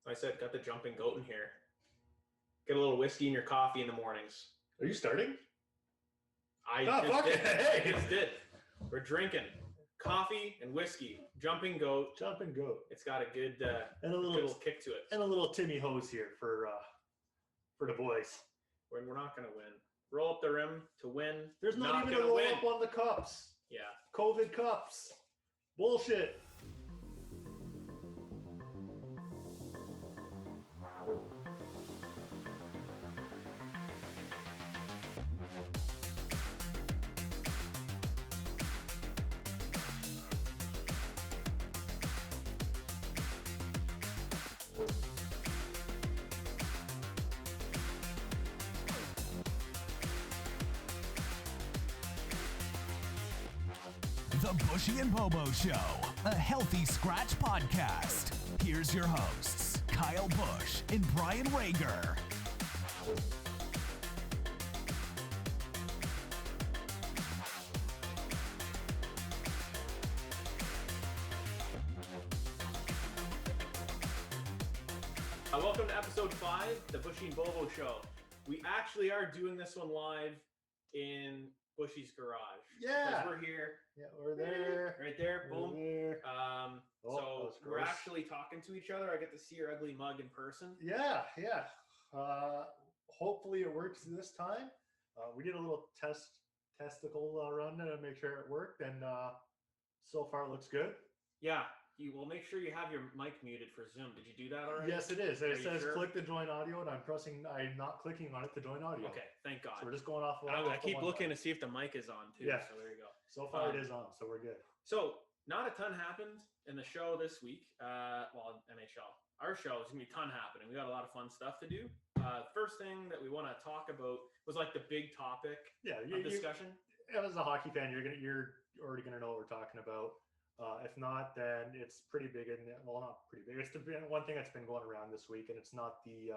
I said, got the jumping goat in here. Get a little whiskey in your coffee in the mornings. Are you starting? I just did. We're drinking coffee and whiskey. Jumping goat. Jumping goat. It's got a good and a little kick to it. And a little Timmy hose here for the boys. When we're not going to win. Roll up the rim to win. There's not even a roll up on the cups. Yeah. COVID cups. Bullshit. The Buschy and Bobo Show, a healthy scratch podcast. Here's your hosts, Kyle Busch and Brian Rager. Welcome to episode 5, the Buschy and Bobo Show. We actually are doing this one live in Buschy's garage. Yeah. Because we're here. Yeah, we're there. Right there. Boom. There. So we're actually talking to each other. I get to see your ugly mug in person. Yeah. Hopefully it works this time. We did a little testicle run to make sure it worked, and so far it looks good. Yeah. You will make sure you have your mic muted for Zoom. Did you do that already? Yes, it is. It says sure? click to join audio, and I'm not clicking on it to join audio. Okay, thank God. So we're just going off. I keep looking to see if the mic is on too. Yeah. So there you go. So far it is on, so we're good. So not a ton happened in the show this week. NHL. Our show is gonna be a ton happening. We got a lot of fun stuff to do. First thing that we want to talk about was like the big topic of discussion. As a hockey fan, you're already gonna know what we're talking about. If not, then it's pretty big. Well, not pretty big. It's one thing that's been going around this week, and it's not the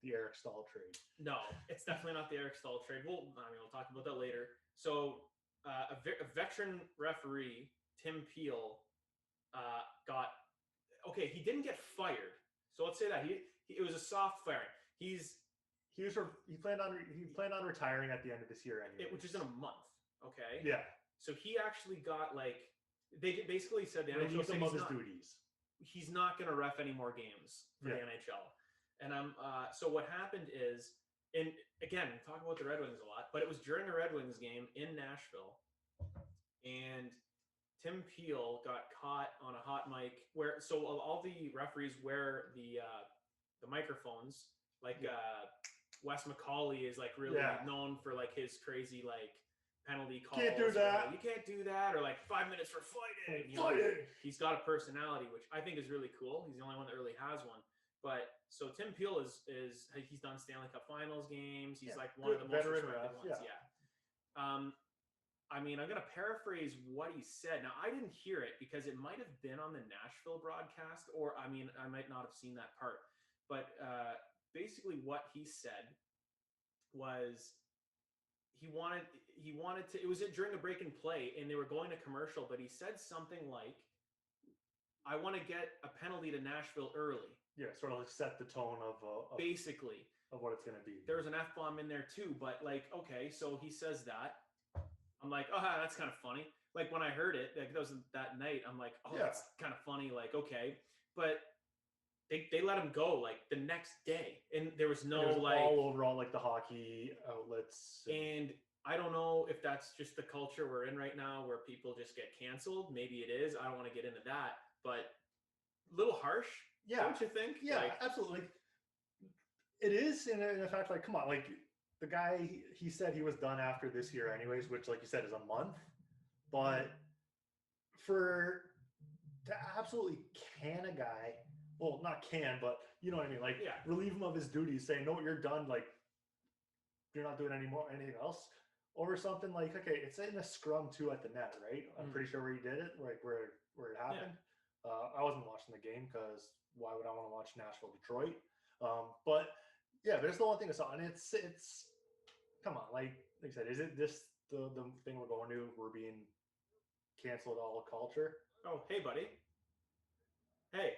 Eric Staal trade. No, it's definitely not the Eric Staal trade. We'll talk about that later. So a veteran referee, Tim Peel, he didn't get fired. So let's say that it was a soft firing. He planned on retiring at the end of this year anyway, which is in a month. Okay. Yeah. So he actually got they basically said the NHL said of his duties. He's not going to ref any more games for the NHL. And so what happened is, and again, we talk about the Red Wings a lot, but it was during a Red Wings game in Nashville, and Tim Peel got caught on a hot mic so all the referees wear the microphones, Wes McCauley is really known for his crazy penalty calls. Can't do that. You can't do that, or 5 minutes for fighting. He's got a personality, which I think is really cool. He's the only one that really has one. But so Tim Peel is he's done Stanley Cup Finals games. He's one of the most respected ones. Yeah. I'm gonna paraphrase what he said. Now I didn't hear it because it might have been on the Nashville broadcast, or I might not have seen that part. But basically, what he said was he wanted to. It was during a break and play, and they were going to commercial. But he said something like, "I want to get a penalty to Nashville early." Yeah, sort of set the tone of basically of what it's going to be. There's an F-bomb in there too, but okay, so he says that. I'm like, oh, that's kind of funny. When I heard it, that was that night. I'm like, oh, that's kind of funny. Okay, but they let him go the next day, and there was no all over all the hockey outlets. And I don't know if that's just the culture we're in right now, where people just get canceled. Maybe it is. I don't want to get into that, but a little harsh. Yeah, don't you think? Yeah, absolutely. It is, in fact, come on, the guy, he said he was done after this year anyways, which, like you said, is a month. But to absolutely can a guy, well, not can, but you know what I mean, relieve him of his duties, saying, no, you're done, you're not doing anything else, or something okay, it's in the scrum too at the net, right? I'm pretty sure where he did it, where it happened. Yeah. I wasn't watching the game because why would I want to watch Nashville, Detroit? But yeah, there's the one thing I saw, and it's come on, like I said, is it this the thing we're going to? We're being canceled all culture. Oh, hey, buddy. Hey,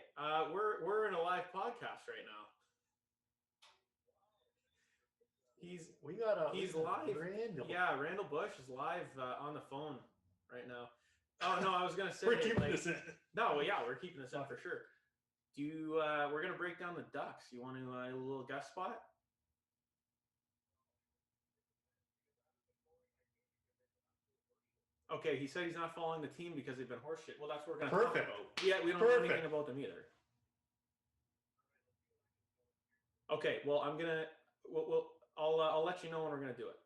we're in a live podcast right now. He's live. Randall. Yeah, Randall Busch is live on the phone right now. Oh no, I was gonna say We're keeping this in. No, yeah, we're keeping this in for sure. Do you? We're gonna break down the Ducks. You want to a little guest spot? Okay, he said he's not following the team because they've been horseshit. Well, that's what we're gonna talk about. Yeah, we don't know anything about them either. Okay, well, I'll let you know when we're gonna do it.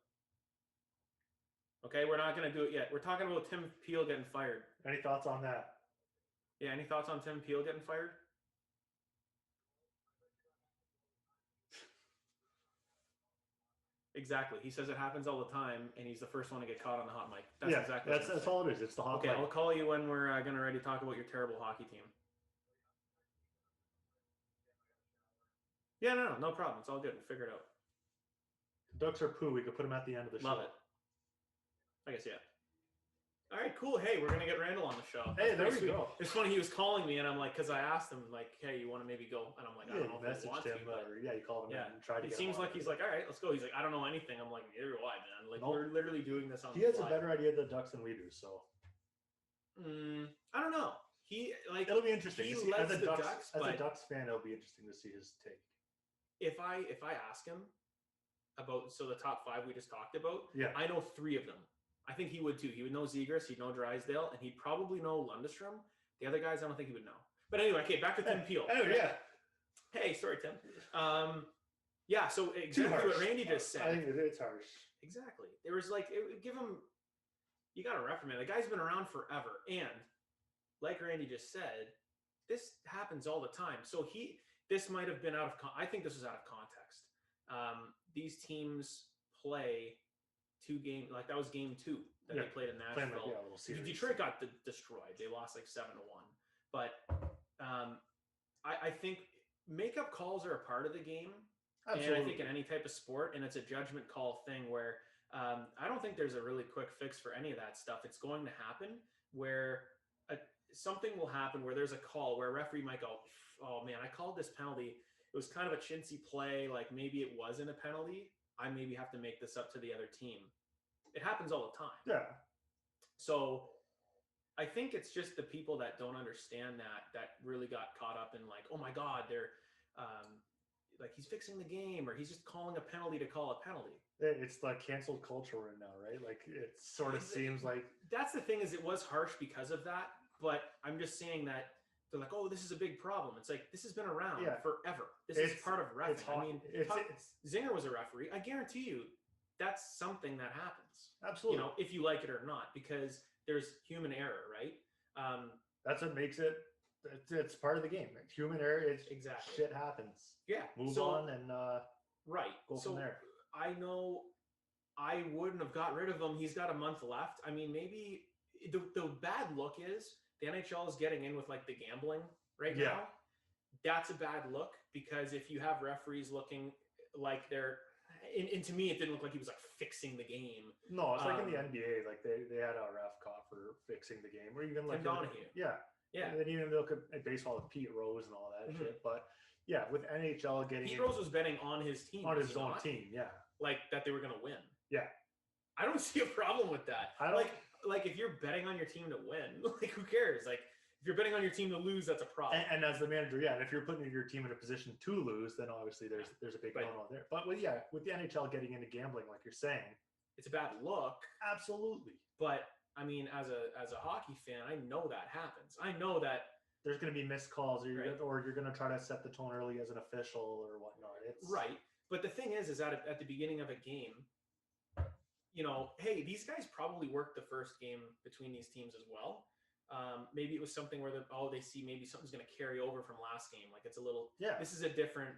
Okay, we're not gonna do it yet. We're talking about Tim Peel getting fired. Any thoughts on that? Yeah, any thoughts on Tim Peel getting fired? Exactly. He says it happens all the time, and he's the first one to get caught on the hot mic. That's all it is. It's the hot mic. Okay, I'll call you when we're going to ready to talk about your terrible hockey team. Yeah, no problem. It's all good. We'll figure it out. Ducks are poo. We could put them at the end of the show. Love it. I guess, yeah. All right, cool. Hey, we're going to get Randall on the show. Hey, there we go. It's funny. He was calling me, and I'm like, because I asked him, like, hey, you want to maybe go? And I'm like, I don't know if I want to. But yeah, you called him and tried to get him. It seems like he's like, all right, let's go. He's like, I don't know anything. I'm like, neither do I, man. Like, we're literally doing this on the fly. He has a better idea of the Ducks than we do, so. I don't know. It'll be interesting. As a Ducks fan, it'll be interesting to see his take. If I ask him about the top 5 we just talked about, yeah, I know 3 of them. I think he would too. He would know Zegras, he'd know Drysdale, and he'd probably know Lundestrom. The other guys, I don't think he would know. But anyway, okay, back to Tim Peel. Oh, yeah. Hey, sorry, Tim. Yeah, so exactly what Randy just said. I think it's harsh. Exactly. There was give him, you got to reprimand. The guy's been around forever. And like Randy just said, this happens all the time. So this might have been I think this was out of context. These teams play 2 games, like that was game 2 that they played in Nashville. Detroit got destroyed. They lost 7-1. But I think makeup calls are a part of the game. Absolutely. And I think in any type of sport, and it's a judgment call thing where I don't think there's a really quick fix for any of that stuff. It's going to happen where something will happen where there's a call where a referee might go, oh man, I called this penalty. It was kind of a chintzy play. Like maybe it wasn't a penalty. I maybe have to make this up to the other team. It happens all the time. Yeah. So I think it's just the people that don't understand that really got caught up in like, oh my God, they're like he's fixing the game or he's just calling a penalty to call a penalty. It's like canceled culture right now, right? Like it sort of seems like that's the thing is it was harsh because of that. But I'm just saying that they're like, oh, this is a big problem. It's like, this has been around forever. This is part of refereeing. I mean, Zinger was a referee. I guarantee you that's something that happens. Absolutely. If you like it or not, because there's human error, right? That's what makes it. It's part of the game. Human error. Exactly. Shit happens. Yeah. Move on and go from there. I know I wouldn't have got rid of him. He's got a month left. I mean, maybe the bad look is the NHL is getting in with like the gambling right now. That's a bad look because if you have referees looking like they're, and to me, it didn't look like he was like fixing the game. No, it's like in the NBA, like they had a ref caught for fixing the game, or even like Donahue. Yeah. And then even look at baseball with Pete Rose and all that shit. But yeah, with NHL getting Pete Rose was betting on his team. On his own team, yeah. Like that they were gonna win. Yeah. I don't see a problem with that. Like if you're betting on your team to win, like who cares? Like if you're betting on your team to lose, that's a problem. And as the manager, and if you're putting your team in a position to lose, then obviously there's a big no-no there. But with the NHL getting into gambling, like you're saying, it's a bad look. Absolutely. But I mean, as a hockey fan, I know that happens. I know that there's going to be missed calls, or you're going to try to set the tone early as an official or whatnot. It's right. But the thing is that at the beginning of a game, hey, these guys probably worked the first game between these teams as well. Maybe it was something where they see maybe something's going to carry over from last game. Like it's a little. Yeah. This is a different.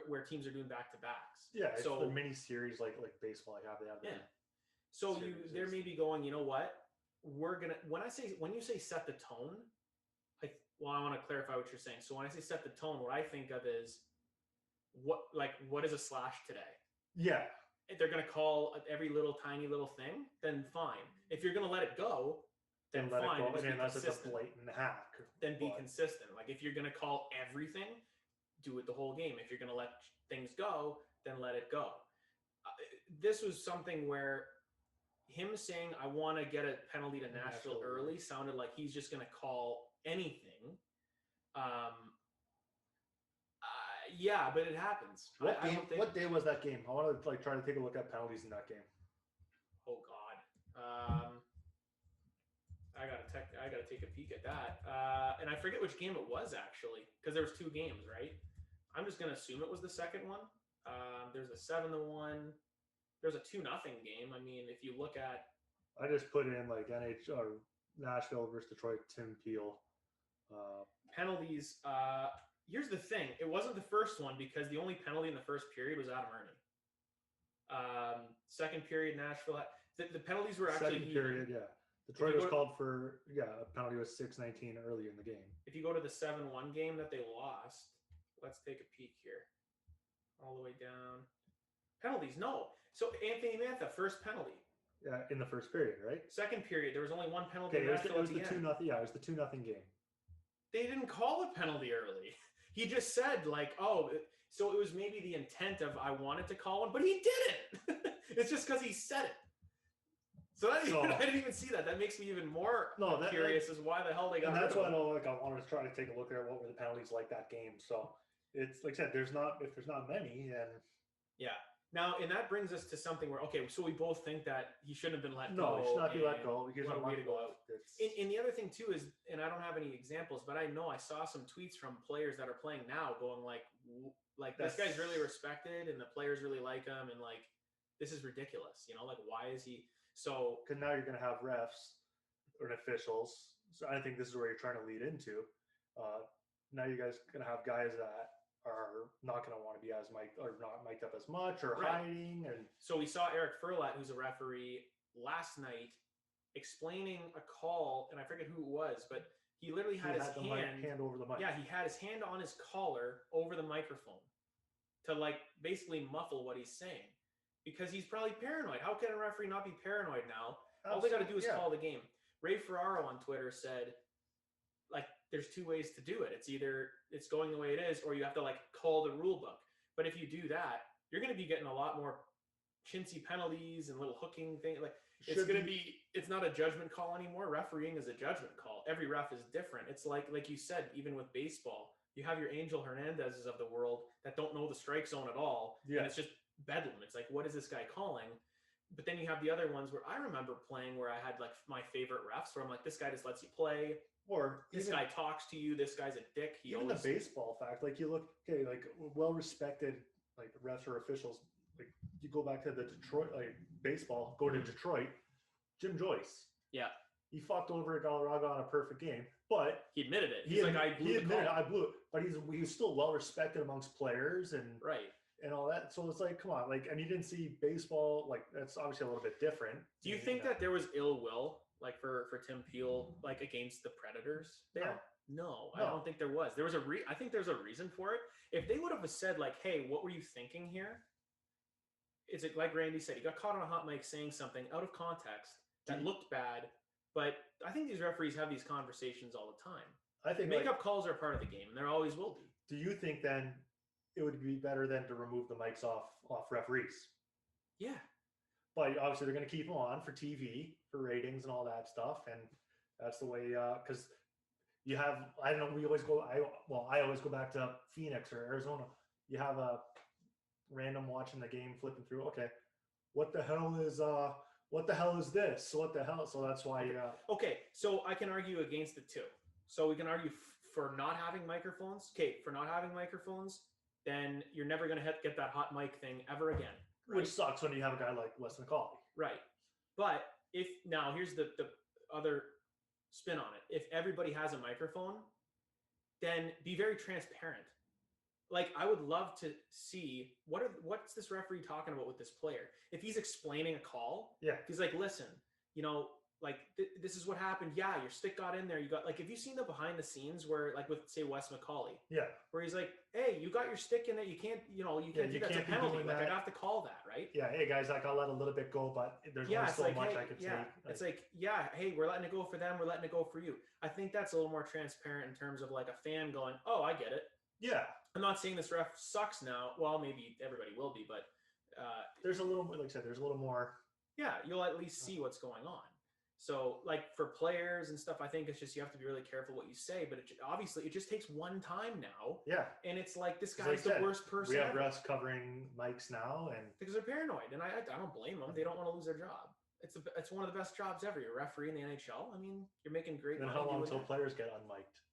Where teams are doing back-to-backs. Yeah, it's the mini series like baseball. They have. Yeah. So they're maybe going, you know what? We're gonna when you say set the tone, I want to clarify what you're saying. So when I say set the tone, what I think of is what is a slash today? Yeah. If they're gonna call every little tiny little thing, then fine. If you're gonna let it go, then let fine. it go. Just And be unless it's a consistent. blatant hack. Then be consistent. Like if you're going to call everything, do it the whole game. If you're going to let things go, then let it go. This was something where him saying, I want to get a penalty to Nashville early sounded like he's just going to call anything. Yeah, but it happens. What day was that game? I want to try to take a look at penalties in that game. Oh God. I gotta take a peek at that. And I forget which game it was actually, because there was 2 games, right? I'm just gonna assume it was the second one. There's a 7-1. There's a 2-0 game. I mean, if you look at, I just put in NHL or Nashville versus Detroit, Tim Peel. Penalties. Here's the thing. It wasn't the first one because the only penalty in the first period was Adam Ernie. Second period, Nashville. The penalties were actually second period, yeah. Detroit was called for, a penalty was 6-19 early in the game. If you go to the 7-1 game that they lost, let's take a peek here. All the way down. Penalties, no. So Anthony Mantha, first penalty. Yeah, in the first period, right? Second period, there was only 1 penalty. Okay, it was the 2-0. Yeah, it was the 2-0 game. They didn't call a penalty early. He just said so it was maybe the intent of I wanted to call one, but he didn't. It's just because he said it. So I didn't even see that. That makes me even more curious as why the hell they got. And that's why I wanted to try to take a look at what were the penalties like that game. So it's like I said, if there's not many, then yeah. Now, and that brings us to something where so we both think that he shouldn't have been let go. No, he should not be let go. Because what a way to go out. And the other thing too is, and I don't have any examples, but I know I saw some tweets from players that are playing now, going like this guy's really respected, and the players really like him, and this is ridiculous. Why is he? So, because now you're going to have refs or officials. So I think this is where you're trying to lead into. Now you guys going to have guys that are not going to want to be as mic'd or not mic'd up as much or hiding. And so we saw Eric Furlat, who's a referee, last night explaining a call, and I forget who it was, but he literally had his hand over the mic. Yeah, he had his hand on his collar over the microphone to basically muffle what he's saying. Because he's probably paranoid. How can a referee not be paranoid now? All they got to do is call the game. Ray Ferraro on Twitter said, there's 2 ways to do it. It's either it's going the way it is, or you have to call the rule book. But if you do that, you're going to be getting a lot more chintzy penalties and little hooking things. It's not a judgment call anymore. Refereeing is a judgment call. Every ref is different. It's like you said, even with baseball, you have your Angel Hernandez's of the world that don't know the strike zone at all. Yeah. And it's just bedlam. It's what is this guy calling? But then you have the other ones where I remember playing where I had my favorite refs where I'm this guy just lets you play, or this guy talks to you, this guy's a dick. Even the baseball fact, you look well respected refs or officials, you go back to the Detroit baseball, go to Detroit, Jim Joyce. Yeah. He fucked over Galarraga on a perfect game, but he admitted it. I blew it, but he was still well respected amongst players and and all that. So it's come on, and you didn't see baseball that's obviously a little bit different. Do you think that there was ill will for Tim Peel against the Predators there? No, I don't think there was. There was I think there's a reason for it. If they would have said hey, what were you thinking here? It's like Randy said, he got caught on a hot mic saying something out of context that looked bad. But I think these referees have these conversations all the time. I think makeup calls are part of the game, and there always will be. Do you think then it would be better than to remove the mics off referees? Yeah. But obviously they're going to keep them on for TV, for ratings and all that stuff. And that's the way, because you have, I don't know, I always go back to Phoenix or Arizona. You have a random watching the game, flipping through. Okay, what the hell is this? What the hell? So that's why. Okay, so I can argue against it too. So we can argue for not having microphones. Okay, for not having microphones, then you're never going to get that hot mic thing ever again. Right? Which sucks when you have a guy like Weston McCauley. Right. But here's the other spin on it. If everybody has a microphone, then be very transparent. I would love to see what's this referee talking about with this player. If he's explaining a call, yeah, he's listen, this is what happened. Yeah, your stick got in there. You got like, have you seen the behind the scenes where like with say Wes McCauley? Yeah. Where he's like, hey, you got your stick in there. You can't do that. It's a penalty. Like I'd have to call that, right? Yeah. Hey guys, like I'll let a little bit go, but there's only so much I could take. It's like, hey, we're letting it go for them. We're letting it go for you. I think that's a little more transparent in terms of like a fan going, oh, I get it. Yeah. I'm not saying this ref sucks now. Well, maybe everybody will be, but there's a little, like I said, there's a little more. Yeah, you'll at least see what's going on. So, like for players and stuff, I think it's just you have to be really careful what you say. But obviously, it just takes one time now. Yeah, and it's like this guy's the worst person. We have refs covering mics now, and because they're paranoid, and I don't blame them. They don't want to lose their job. It's one of the best jobs ever. You're a referee in the NHL. I mean, you're making great money. Then how long until players get unmiked?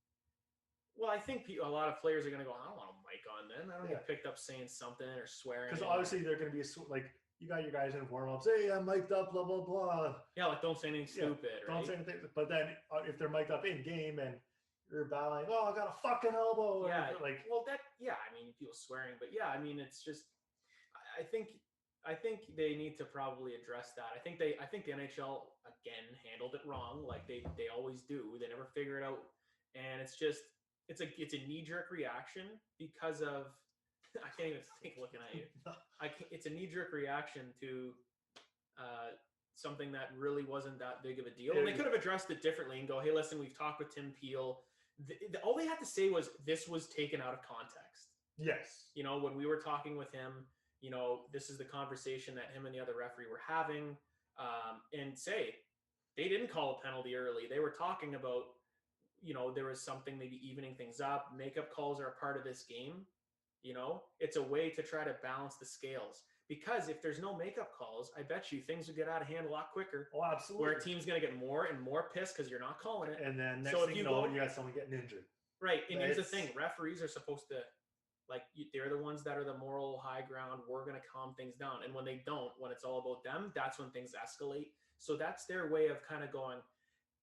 Well, I think a lot of players are going to go, I don't want a mic on then. I don't get picked up saying something or swearing. Because obviously they're going to be like, you got your guys in warm-ups. Hey, I'm mic'd up, blah, blah, blah. Yeah, like don't say anything stupid, right? Don't say anything. But then if they're mic'd up in game and you're bowing, oh, I got a fucking elbow. Yeah, like, I mean, people swearing. But yeah, I mean, it's just, I think they need to probably address that. I think the NHL, again, handled it wrong. Like they always do. They never figure it out. And it's just, it's a knee-jerk reaction because of, I can't even think looking at you. It's a knee-jerk reaction to something that really wasn't that big of a deal. And they could have addressed it differently and go, hey, listen, we've talked with Tim Peel. All they had to say was this was taken out of context. Yes. When we were talking with him, this is the conversation that him and the other referee were having. And say, they didn't call a penalty early. They were talking about, there was something maybe evening things up. Makeup calls are a part of this game. It's a way to try to balance the scales. Because if there's no makeup calls, I bet you things would get out of hand a lot quicker. Oh, absolutely. Where a team's going to get more and more pissed because you're not calling it. And then next thing you know, you got someone getting injured. Right. And here's the thing. Referees are supposed to, they're the ones that are the moral high ground. We're going to calm things down. And when they don't, when it's all about them, that's when things escalate. So that's their way of kind of going,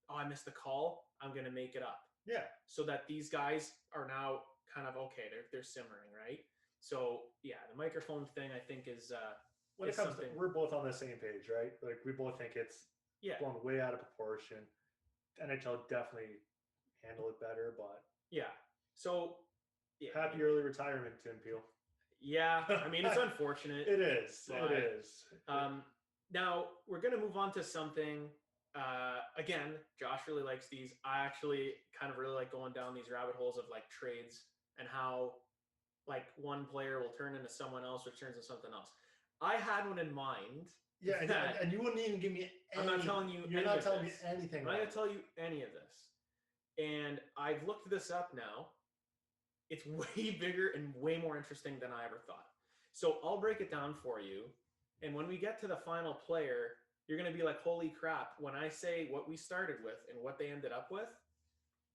oh, I missed the call. I'm going to make it up. Yeah. So that these guys are now kind of okay. They're simmering, right? So yeah, the microphone thing I think is when it comes to, we're both on the same page, right? Like we both think it's going way out of proportion. NHL definitely handle it better, but so happy early retirement, Tim Peel. Yeah, I mean it's unfortunate. It is. It is. Now we're gonna move on to something. Again, Josh really likes these. I actually kind of really like going down these rabbit holes of like trades and how like one player will turn into someone else or turns into something else. I had one in mind. Yeah, and you wouldn't even give me any. I'm not telling you. You're not telling me anything. I'm not going to tell you any of this. And I've looked this up now. It's way bigger and way more interesting than I ever thought. So I'll break it down for you. And when we get to the final player, you're going to be like, holy crap. When I say what we started with and what they ended up with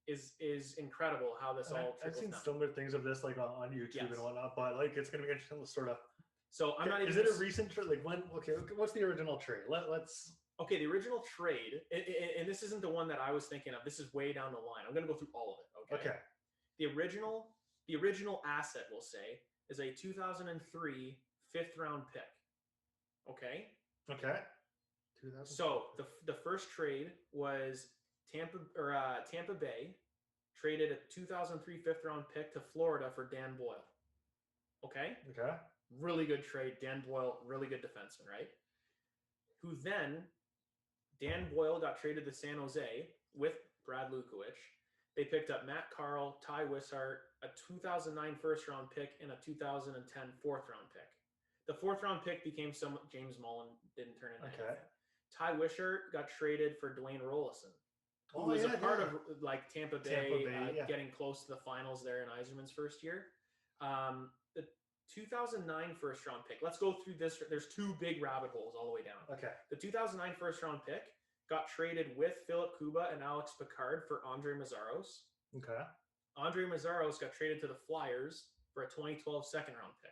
is incredible how this all I've seen down. similar things of this like on YouTube and whatnot, but like it's going to be interesting to sort of. So I'm not even. Is it a recent trade? Like when? Okay, what's the original trade? Let's. Okay, the original trade, and this isn't the one that I was thinking of. This is way down the line. I'm going to go through all of it. Okay. The original asset, we'll say, is a 2003 fifth-round pick. Okay. Okay. So the first trade was Tampa Bay traded a 2003 fifth-round pick to Florida for Dan Boyle. Okay. Okay. Really good trade. Dan Boyle, really good defenseman, right? Who then, Dan Boyle got traded to San Jose with Brad Lukowich. They picked up Matt Carl, Ty Wishart, a 2009 first-round pick, and a 2010 fourth-round pick. The fourth-round pick became James Mullen, didn't turn into anything. Ty Wishart got traded for Dwayne Rollison, who was a part of like Tampa Bay getting close to the finals there in Yzerman's first year. The 2009 first-round pick. Let's go through this. There's two big rabbit holes all the way down. Okay. The 2009 first-round pick got traded with Philip Kuba and Alex Picard for Andre Mazzaros. Okay. Andre Mazzaros got traded to the Flyers for a 2012 second-round pick.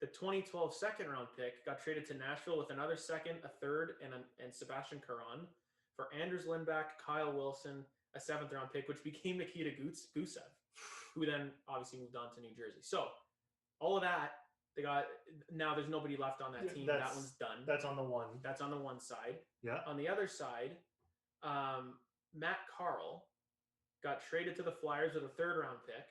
The 2012 second-round pick got traded to Nashville with another second, a third, and Sebastian Caron for Anders Lindback, Kyle Wilson, a seventh-round pick, which became Nikita Gusev, who then obviously moved on to New Jersey. So all of that, Now there's nobody left on that team. That one's done. That's on the one. That's on the one side. Yeah. On the other side, Matt Carl got traded to the Flyers with a 3rd round pick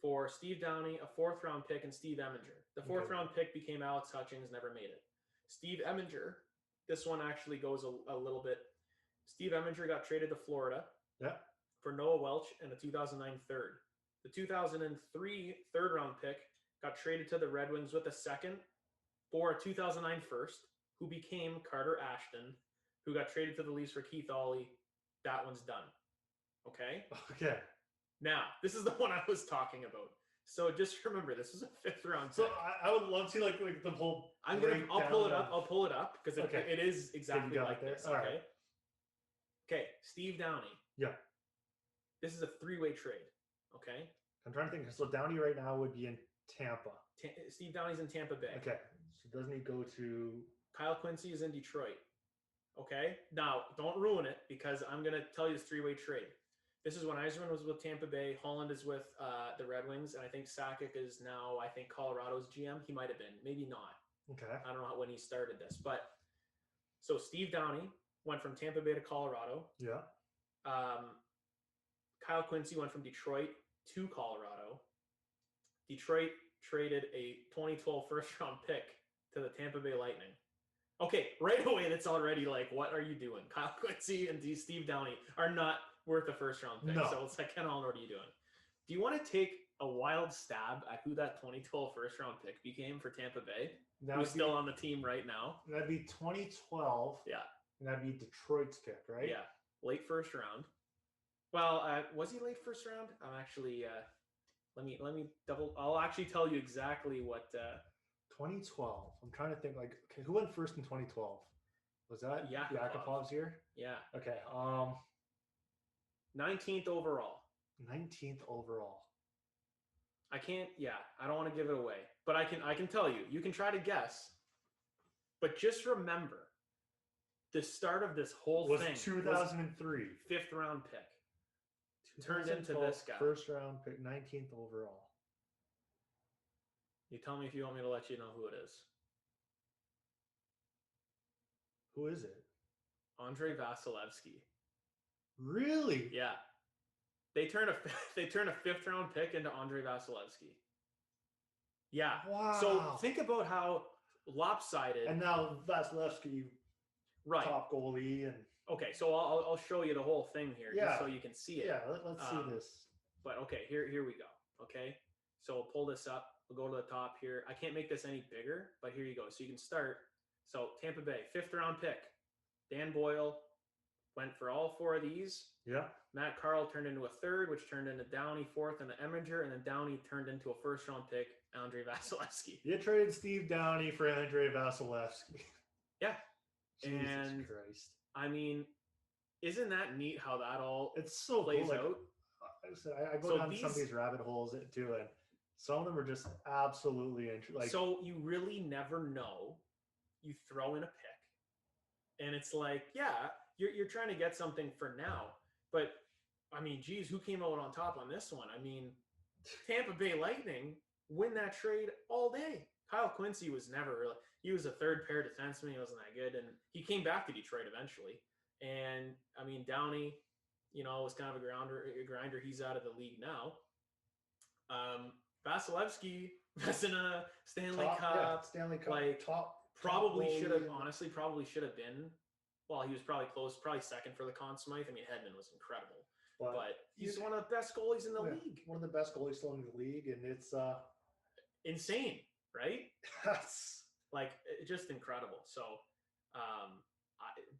for Steve Downey, a 4th round pick, and Steve Eminger. The 4th round pick became Alex Hutchings, never made it. Steve Eminger, this one actually goes a little bit. Steve Eminger got traded to Florida for Noah Welch and a 2009 third. The 2003 3rd round pick got traded to the Red Wings with a 2nd for a 2009 first, who became Carter Ashton, who got traded to the Leafs for Keith Ollie. That one's done. Okay? Okay. Now, this is the one I was talking about. So just remember, this is a 5th round pick. So I would love to see like the whole. I'll pull it up. I'll pull it up because it is exactly like this. All okay. Right. Okay. Steve Downey. Yeah. This is a 3-way trade. Okay. I'm trying to think. So Downey right now would be in Tampa. Steve Downey's in Tampa Bay. Okay. So doesn't he go to? Kyle Quincy is in Detroit. Okay. Now, don't ruin it because I'm going to tell you this 3-way trade. This is when Yzerman was with Tampa Bay. Holland is with the Red Wings. And I think Sakic is now, Colorado's GM. He might have been. Maybe not. Okay. I don't know when he started this. But so Steve Downey went from Tampa Bay to Colorado. Yeah. Kyle Quincy went from Detroit to Colorado. Detroit traded a 2012 first-round pick to the Tampa Bay Lightning. Okay, right away, that's already like, what are you doing? Kyle Quincy and Steve Downey are not worth a first-round pick. No. So it's like, Ken Holland, what are you doing? Do you want to take a wild stab at who that 2012 first-round pick became for Tampa Bay? Who's still on the team right now? That'd be 2012. Yeah. And that'd be Detroit's pick, right? Yeah, late first round. Well, was he late first round? I'm actually let me I'll actually tell you exactly what 2012. I'm trying to think like okay, who went first in 2012? Was that Yakupov's year? Yeah. Okay. 19th overall. 19th overall. I don't want to give it away, but I can tell you. You can try to guess. But just remember the start of this whole was thing 2003. 5th round pick. Turned into this guy. First round pick, 19th overall. You tell me if you want me to let you know who it is. Who is it? Andrei Vasilevsky. Really? Yeah. They turn a 5th round pick into Andrei Vasilevsky. Yeah. Wow. So think about how lopsided. And now Vasilevsky, right, top goalie, and okay. So I'll show you the whole thing here, just so you can see it. Yeah. Let's see this. But okay, here we go. Okay. So we'll pull this up. We'll go to the top here. I can't make this any bigger, but here you go. So you can start. So Tampa Bay, 5th round pick. Dan Boyle went for all 4 of these. Yeah. Matt Carl turned into a 3rd, which turned into Downey 4th and the Eminger, and then Downey turned into a 1st round pick, Andrei Vasilevsky. You traded Steve Downey for Andrei Vasilevsky. Yeah. Jesus and Christ. I mean, isn't that neat how that all it's so plays cool. out? I go down some of these rabbit holes too, and some of them are just absolutely interesting. So you really never know. You throw in a pick, and it's like, yeah, you're trying to get something for now. But, I mean, geez, who came out on top on this one? I mean, Tampa Bay Lightning win that trade all day. Kyle Quincy was never really – he was a 3rd pair defenseman. He wasn't that good. And he came back to Detroit eventually. And, I mean, Downey, was kind of a grinder. He's out of the league now. Vasilevsky was in a Stanley Cup. Yeah, Stanley Cup. Like, top probably should have been. Well, he was probably close, probably 2nd for the Conn Smythe. I mean, Hedman was incredible. But he's one of the best goalies in the league. One of the best goalies still in the league, and it's insane, right? That's like just incredible. So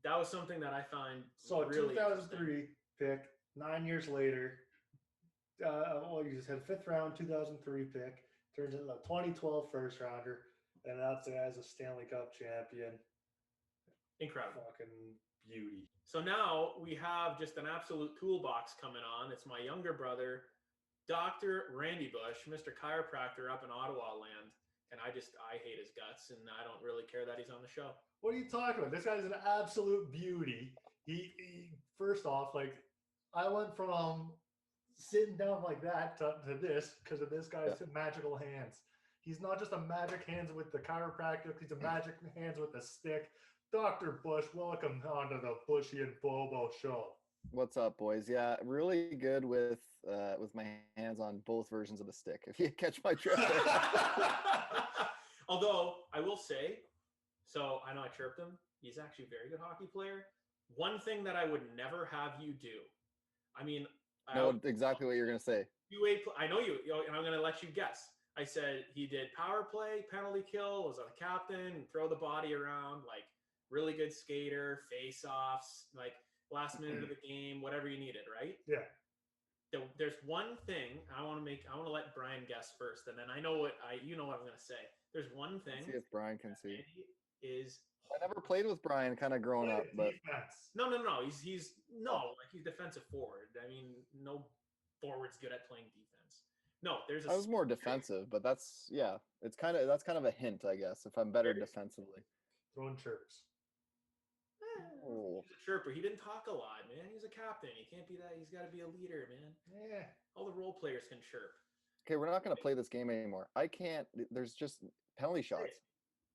that was something that I find really 2003 pick, 9 years later. You just had a 5th round 2003 pick, turns into a 2012 first rounder, and that's as a Stanley Cup champion. Incredible. Fucking beauty. So now we have just an absolute toolbox coming on. It's my younger brother, Dr. Randy Busch, Mr. Chiropractor up in Ottawa land. And I hate his guts, and I don't really care that he's on the show. What are you talking about? This guy's an absolute beauty. He first off, like, I went from sitting down like that to this because of this guy's magical hands. He's not just a magic hands with the chiropractor. He's a magic hands with the stick. Dr. Busch, welcome on to the Buschy and Bobo show. What's up, boys? Yeah, really good with my hands on both versions of the stick. If you catch my drift. Although I will say, so I know I chirped him. He's actually a very good hockey player. One thing that I would never have you do. I mean, I know exactly what you're gonna say. I know you, and I'm gonna let you guess. I said he did power play, penalty kill, was a captain, throw the body around, like really good skater, face-offs, like last minute of the game, whatever you needed, right? Yeah. There's one thing I want to let Brian guess first, and then I know what I'm gonna say. There's one thing. Let's see if Brian can see. Is I never played with Brian, kind of growing up, but no. He's defensive forward. I mean, no forward's good at playing defense. No, I was more defensive, but that's kind of a hint, I guess, if I'm better defensively. Throwing chirps. He's a chirper. He didn't talk a lot, man. He's a captain. He can't be that. He's got to be a leader, man. Yeah. All the role players can chirp. Okay, we're not going to play this game anymore. I can't. There's just penalty shots.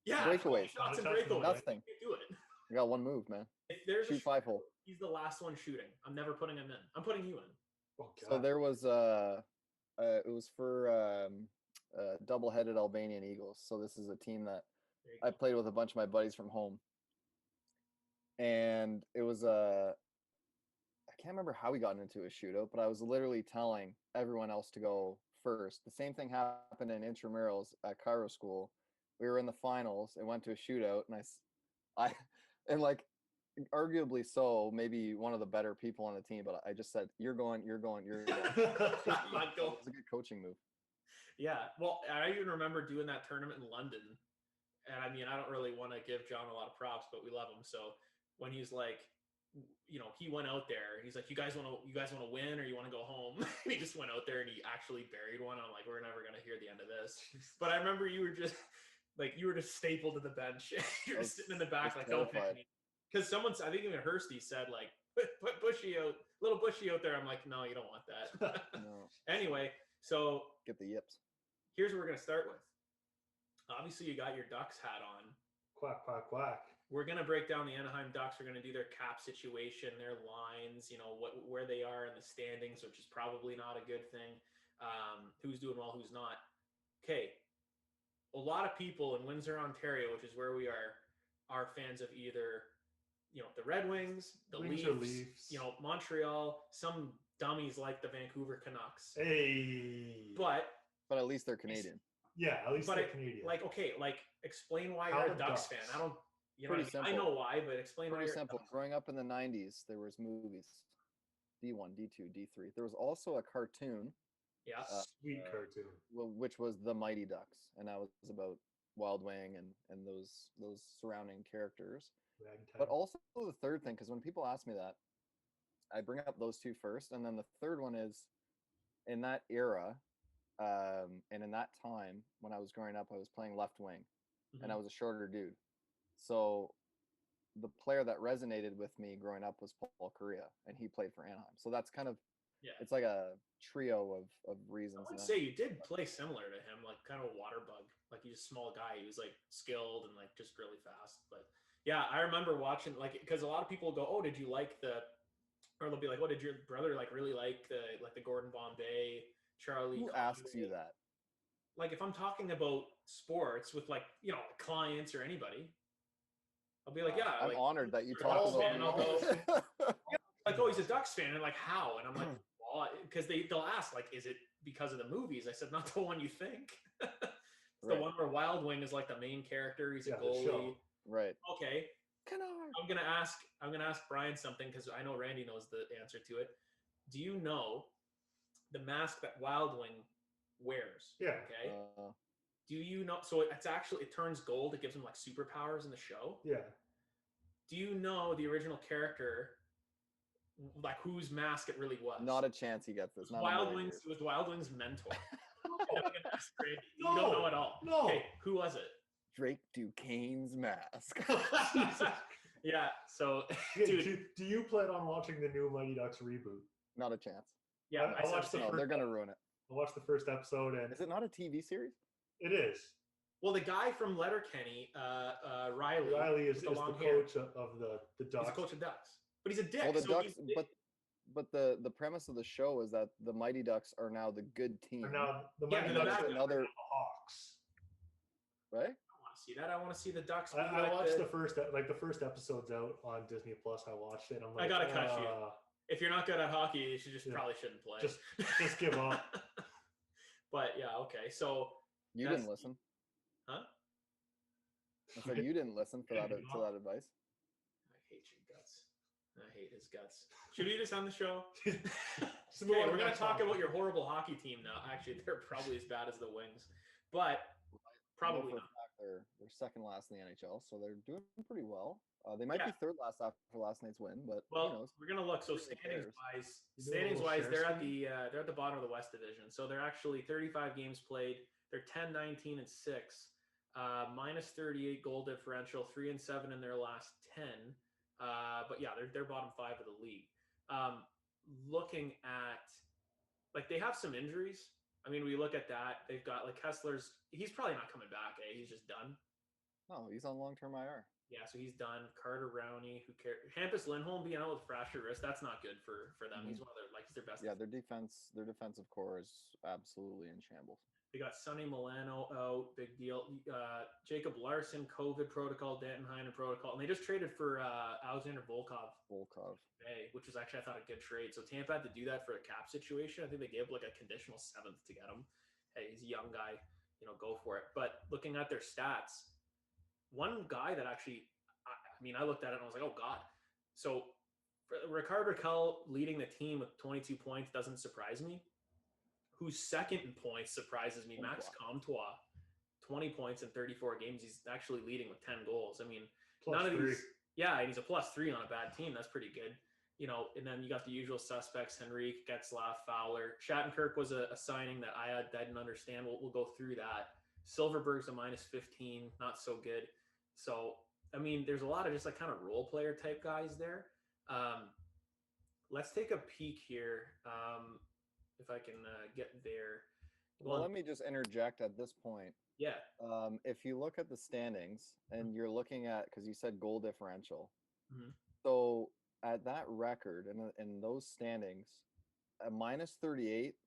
Yeah, breakaways. Shots and breakaways. Nothing. You do it. I got one move, man. If there's shoot 5-hole. He's the last one shooting. I'm never putting him in. I'm putting you in. Oh, so there was it was for double-headed Albanian Eagles. So this is a team that I played with a bunch of my buddies from home. And it was I can't remember how we got into a shootout, but I was literally telling everyone else to go first. The same thing happened in intramurals at Cairo School. We were in the finals. It went to a shootout, and I and like arguably so, maybe one of the better people on the team, but I just said, "You're going, you're going, you're going." It was a good coaching move. Yeah, well, I even remember doing that tournament in London, and I mean, I don't really want to give John a lot of props, but we love him. So when he's like, he went out there. He's like, "You guys want to win, or you want to go home?" And he just went out there and he actually buried one. I'm like, "We're never gonna hear the end of this." But I remember you were just stapled to the bench. You're just sitting in the back, like, "Don't pick me." Because I think even Hursty said, like, "Put Buschy out, little Buschy out there." I'm like, "No, you don't want that." No. Anyway, so get the yips. Here's what we're gonna start with. Obviously, you got your Ducks hat on. Quack, quack, quack. We're going to break down the Anaheim Ducks. We're going to do their cap situation, their lines, where they are in the standings, which is probably not a good thing. Who's doing well, who's not. Okay. A lot of people in Windsor, Ontario, which is where we are fans of either, the Red Wings, the Leafs, Montreal, some dummies like the Vancouver Canucks. Hey. But at least they're Canadian. Yeah, at least they're Canadian. Explain why you're a Ducks fan. I don't. I know why, but explain why. Pretty simple. Growing up in the 90s, there was movies, D1, D2, D3. There was also a cartoon. Yeah. Sweet cartoon. Which was The Mighty Ducks, and that was about Wild Wing and those surrounding characters. But also the third thing, because when people ask me that, I bring up those two first, and then the third one is, in that era, and in that time when I was growing up, I was playing left wing, and I was a shorter dude. So the player that resonated with me growing up was Paul Correa, and he played for Anaheim. So that's kind of, it's like a trio of reasons. I would say you did play similar to him, like kind of a water bug. Like he's a small guy. He was like skilled and like just really fast. But yeah, I remember watching, like, because a lot of people go, "Oh, did you like or they'll be like, "What did your brother like really like the Gordon Bombay, Charlie?" Who asks you that? Like if I'm talking about sports with clients or anybody, I'll be like, "Yeah." I'm honored that you talk about me. I'll go, like, "Oh, he's a Ducks fan," and like, "How?" And I'm like, "Well," because they'll ask, like, "Is it because of the movies?" I said, "Not the one you think." It's the one where Wild Wing is like the main character. He's a goalie. Right. Okay. I'm gonna ask Brian something because I know Randy knows the answer to it. Do you know the mask that Wild Wing wears? Yeah. Okay. Do you know? So it turns gold. It gives him like superpowers in the show. Yeah. Do you know the original character, like whose mask it really was? Not a chance he gets this. It was Wild Wing's mentor. You No. don't know at all. No. Okay, who was it? Drake Duquesne's mask. Yeah. So, dude, do you plan on watching the new Mighty Ducks reboot? Not a chance. Yeah, I watched they're gonna ruin it. I watched the first episode, and is it not a TV series? It is. Well, the guy from Letterkenny, Riley. Riley is the coach of the Ducks. He's the coach of Ducks, but he's a dick. Well, the Ducks, but the premise of the show is that the Mighty Ducks are now the good team. Are now the Mighty Ducks are another Hawks. Right? I want to see that. I want to see the Ducks. I watched the first episode's out on Disney Plus. I watched it. I'm like, I gotta cut you. If you're not good at hockey, you should probably shouldn't play. Just give up. But yeah, okay. So you didn't listen, huh? I said you didn't listen to that advice. I hate your guts. I hate his guts. Should we just end the show? Okay, we're gonna talk about your horrible hockey team now. Actually, they're probably as bad as the Wings, but probably not. They're second last in the NHL, so they're doing pretty well. They might be third last after last night's win, but we're gonna look. So standings wise, they're at the bottom of the West Division. So they're actually 35 games played. They're 10, 19, and 6, minus 38 goal differential, 3-7 in their last 10. But yeah, they're bottom 5 of the league. Looking at they have some injuries. I mean, we look at that. They've got Kessler's. He's probably not coming back. He's just done. No, he's on long-term IR. Yeah, so he's done. Carter Rowney, who cares? Hampus Lindholm being out with fractured wrist. That's not good for them. He's one of their he's their best. Yeah, their defensive core is absolutely in shambles. They got Sonny Milano out, big deal. Jacob Larson, COVID protocol, Danton Heinen protocol, and they just traded for Alexander Volkov. Which was actually, I thought, a good trade. So Tampa had to do that for a cap situation. I think they gave a conditional 7th to get him. Hey, he's a young guy, go for it. But looking at their stats, one guy that actually, I looked at it and I was like, oh God. So Ricard Raquel leading the team with 22 points doesn't surprise me. Who's second in points surprises me. Max Comtois, 20 points in 34 games. He's actually leading with 10 goals. I mean, plus none of 3. these. Yeah, and he's a +3 on a bad team. That's pretty good. And then you got the usual suspects: Henrique, Getzlaff, Fowler. Shattenkirk was a signing that I didn't understand. We'll go through that. Silverberg's a -15, not so good. So, I mean, there's a lot of just kind of role player type guys there. Let's take a peek here. If I can get there. Well, let me just interject at this point. Yeah. If you look at the standings and you're looking at, because you said goal differential. Mm-hmm. So at that record and in those standings, a -38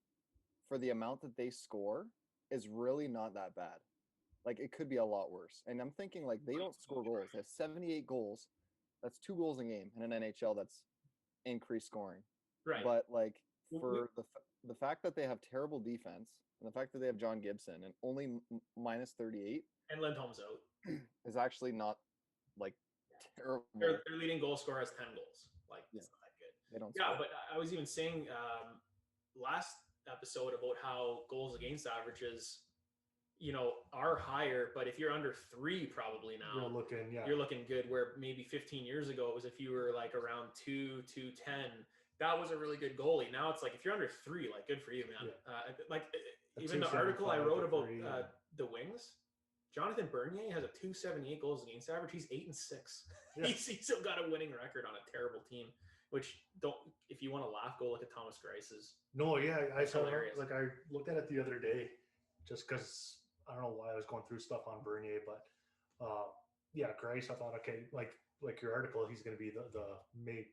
for the amount that they score is really not that bad. It could be a lot worse. And I'm thinking they don't score goals. They have 78 goals. That's 2 goals a game in an NHL that's increased scoring. Right. But for the fact that they have terrible defense and the fact that they have John Gibson and only -38 and Lindholm's out is actually not terrible. Their leading goal scorer has 10 goals. It's not that good. They don't. Yeah, but I was even saying last episode about how goals against averages, are higher. But if you're under 3, probably now you're looking good. Where maybe 15 years ago it was if you were around 2, 210. That was a really good goalie. Now it's if you're under 3, good for you, man. Yeah. Even the article I wrote about the Wings, Jonathan Bernier has a 278 goals against average. He's 8-6. Yeah. He's still got a winning record on a terrible team. Which if you want to laugh, go look at Thomas Grice's. No, yeah, I saw hilarious. I looked at it the other day, just because I don't know why I was going through stuff on Bernier, but Grice. I thought, okay, like your article, he's going to be the main.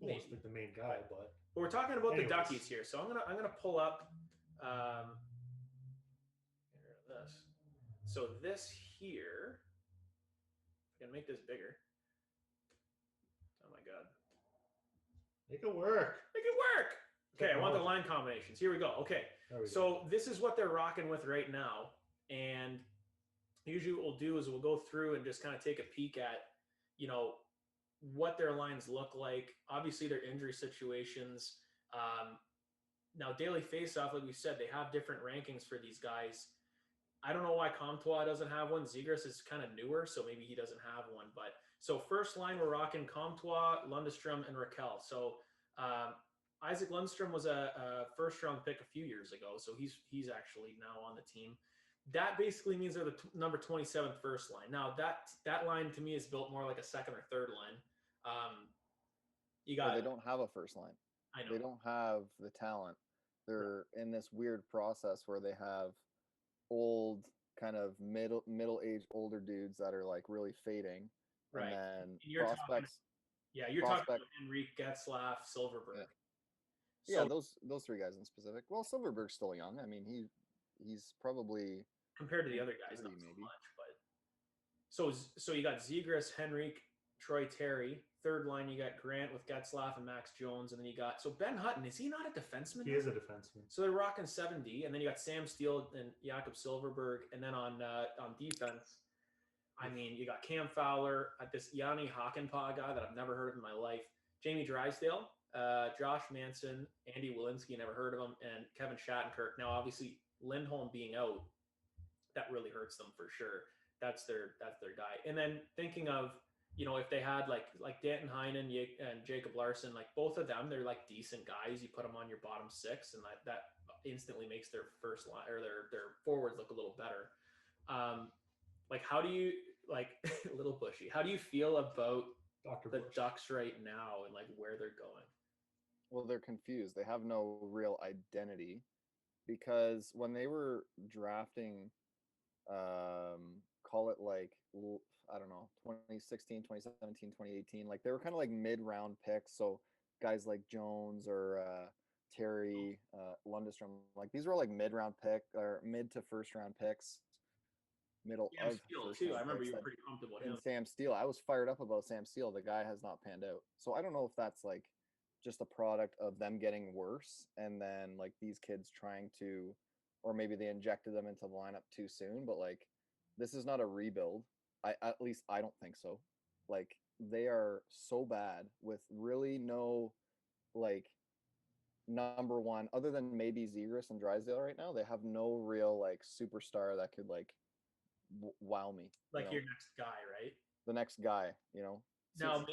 Almost the main guy, but we're talking about the Duckies here. So I'm gonna pull up this. So this here, I can make this bigger. Oh my God! Make it work. Okay, I want the line combinations. Here we go. Okay, so this is what they're rocking with right now, and usually what we'll do is we'll go through and just kind of take a peek at, what their lines look like. Obviously, their injury situations. Now, daily faceoff, like we said, they have different rankings for these guys. I don't know why Comtois doesn't have one. Zegras is kind of newer, so maybe he doesn't have one. But so first line, we're rocking Comtois, Lundestrom, and Raquel. So Isaac Lundstrom was a first-round pick a few years ago, so he's actually now on the team. That basically means they're the number 27th first line. Now, that line to me is built more like a second or third line. They don't have a first line. I know. They don't have the talent. They're in this weird process where they have old kind of middle-aged older dudes that are like really fading, Right. and then You're prospects. you're talking about Henrique, Getzlaf, Silverberg. Yeah, those three guys in specific. Well, Silverberg's still young. I mean, he's probably compared to the other guys, not so much. But so you got Zegras, Henrique, Troy Terry. Third line, you got Grant with Getzlaf and Max Jones, and then you got Ben Hutton. Is he not a defenseman? He is a defenseman. So they're rocking 7D, and then you got Sam Steele and Jakob Silverberg, and then on defense, I mean, you got Cam Fowler, this Yanni Hakanpää guy that I've never heard of in my life, Jamie Drysdale, Josh Manson, Andy Walensky, never heard of him, and Kevin Shattenkirk. Now, obviously, Lindholm being out, that really hurts them for sure. That's their guy. And then thinking of, if they had like Danton Heinen and Jacob Larson, like both of them, they're like decent guys. You put them on your bottom six, and that instantly makes their first line or their forwards look a little better. Like, how do you little Buschy? How do you feel about the Ducks right now and like where they're going? Well, they're confused. They have no real identity because when they were drafting, call it like, I don't know, 2016, 2017, 2018, like they were kind of like mid-round picks. So guys like Jones or Terry Lundestrom, like these were like mid-round pick or mid to first-round picks. Middle Sam of Steele too. I remember you were pretty pumped about him. And Sam Steele, I was fired up about Sam Steele. The guy has not panned out. So I don't know if that's like just a product of them getting worse and then like these kids trying to, or maybe they injected them into the lineup too soon. But like, this is not a rebuild. At least I don't think so. Like, they are so bad with really no like number one, other than maybe Zegras and Drysdale right now. They have no real like superstar that could like wow me. Like your next guy, right? The next guy, Now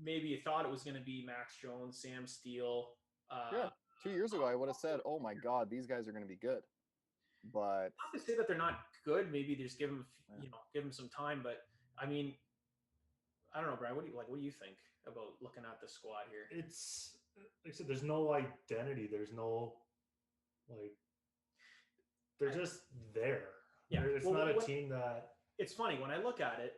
maybe you thought it was going to be Max Jones, Sam Steele. Yeah, 2 years ago I would have said, "Oh my God, these guys are going to be good." But not to say that they're not good. Maybe they just give them, give them some time. But I mean, I don't know, Brian. What do you think about looking at the squad here? It's like I said, there's no identity. There's no they're just there. Yeah, it's not a team that. It's funny when I look at it.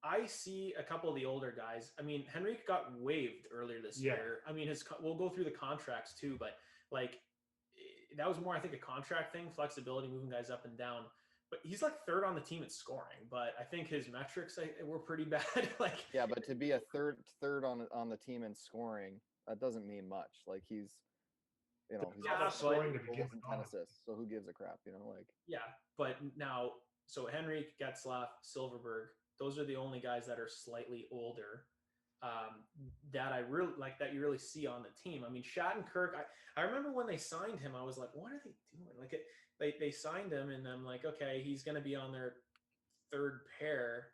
I see a couple of the older guys. I mean, Henrique got waived earlier this year. I mean, we'll go through the contracts too, but like that was more, I think, a contract thing, flexibility, moving guys up and down. But he's like third on the team in scoring. But I think his metrics were pretty bad. Yeah, but to be a third on the team in scoring, that doesn't mean much. Like he's not scoring to begin with. 10 assists, so who gives a crap? Yeah, but now so Henrique, Getzlaf, Silverberg, those are the only guys that are slightly older that I really like, that you really see on the team. I mean, Shattenkirk, I remember when they signed him, I was like, what are they doing? Like they signed him and I'm like, okay, he's going to be on their third pair.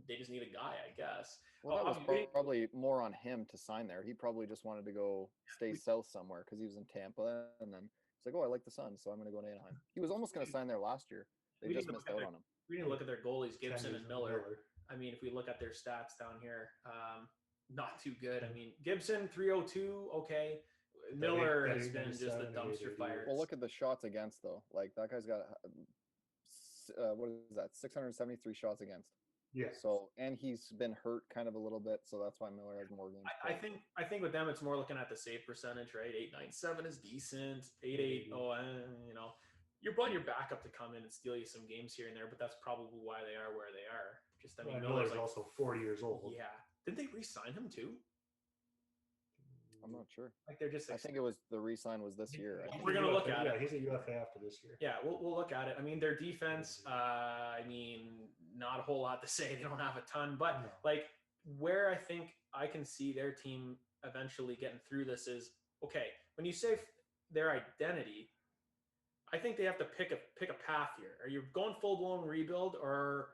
They just need a guy, I guess. Well, that was probably more on him to sign there. He probably just wanted to go stay south somewhere because he was in Tampa, and then he's like, oh, I like the Sun, so I'm going to go to Anaheim. He was almost going to sign there last year. They just missed out on him. We didn't look at their goalies, Gibson and Miller. I mean, if we look at their stats down here, not too good. I mean, Gibson 302, okay. Miller has been just a dumpster fire. Well, look at the shots against though. Like that guy's got what is that? 673 shots against. Yeah. So, and he's been hurt kind of a little bit, so that's why Miller has more games. I think with them, it's more looking at the save percentage, right? 897 is decent. 88, you're putting your backup to come in and steal you some games here and there, but that's probably why they are where they are. Just I mean, Miller's also 40 years old. Yeah. Did they re-sign him too? I'm not sure. Like they're just. I think it was the re-sign was this year. We're gonna look at it. Yeah, he's a UFA after this year. Yeah, we'll look at it. I mean, their defense. I mean, not a whole lot to say. They don't have a ton, but like where I think I can see their team eventually getting through this is okay. When you say their identity, I think they have to pick a path here. Are you going full blown rebuild or?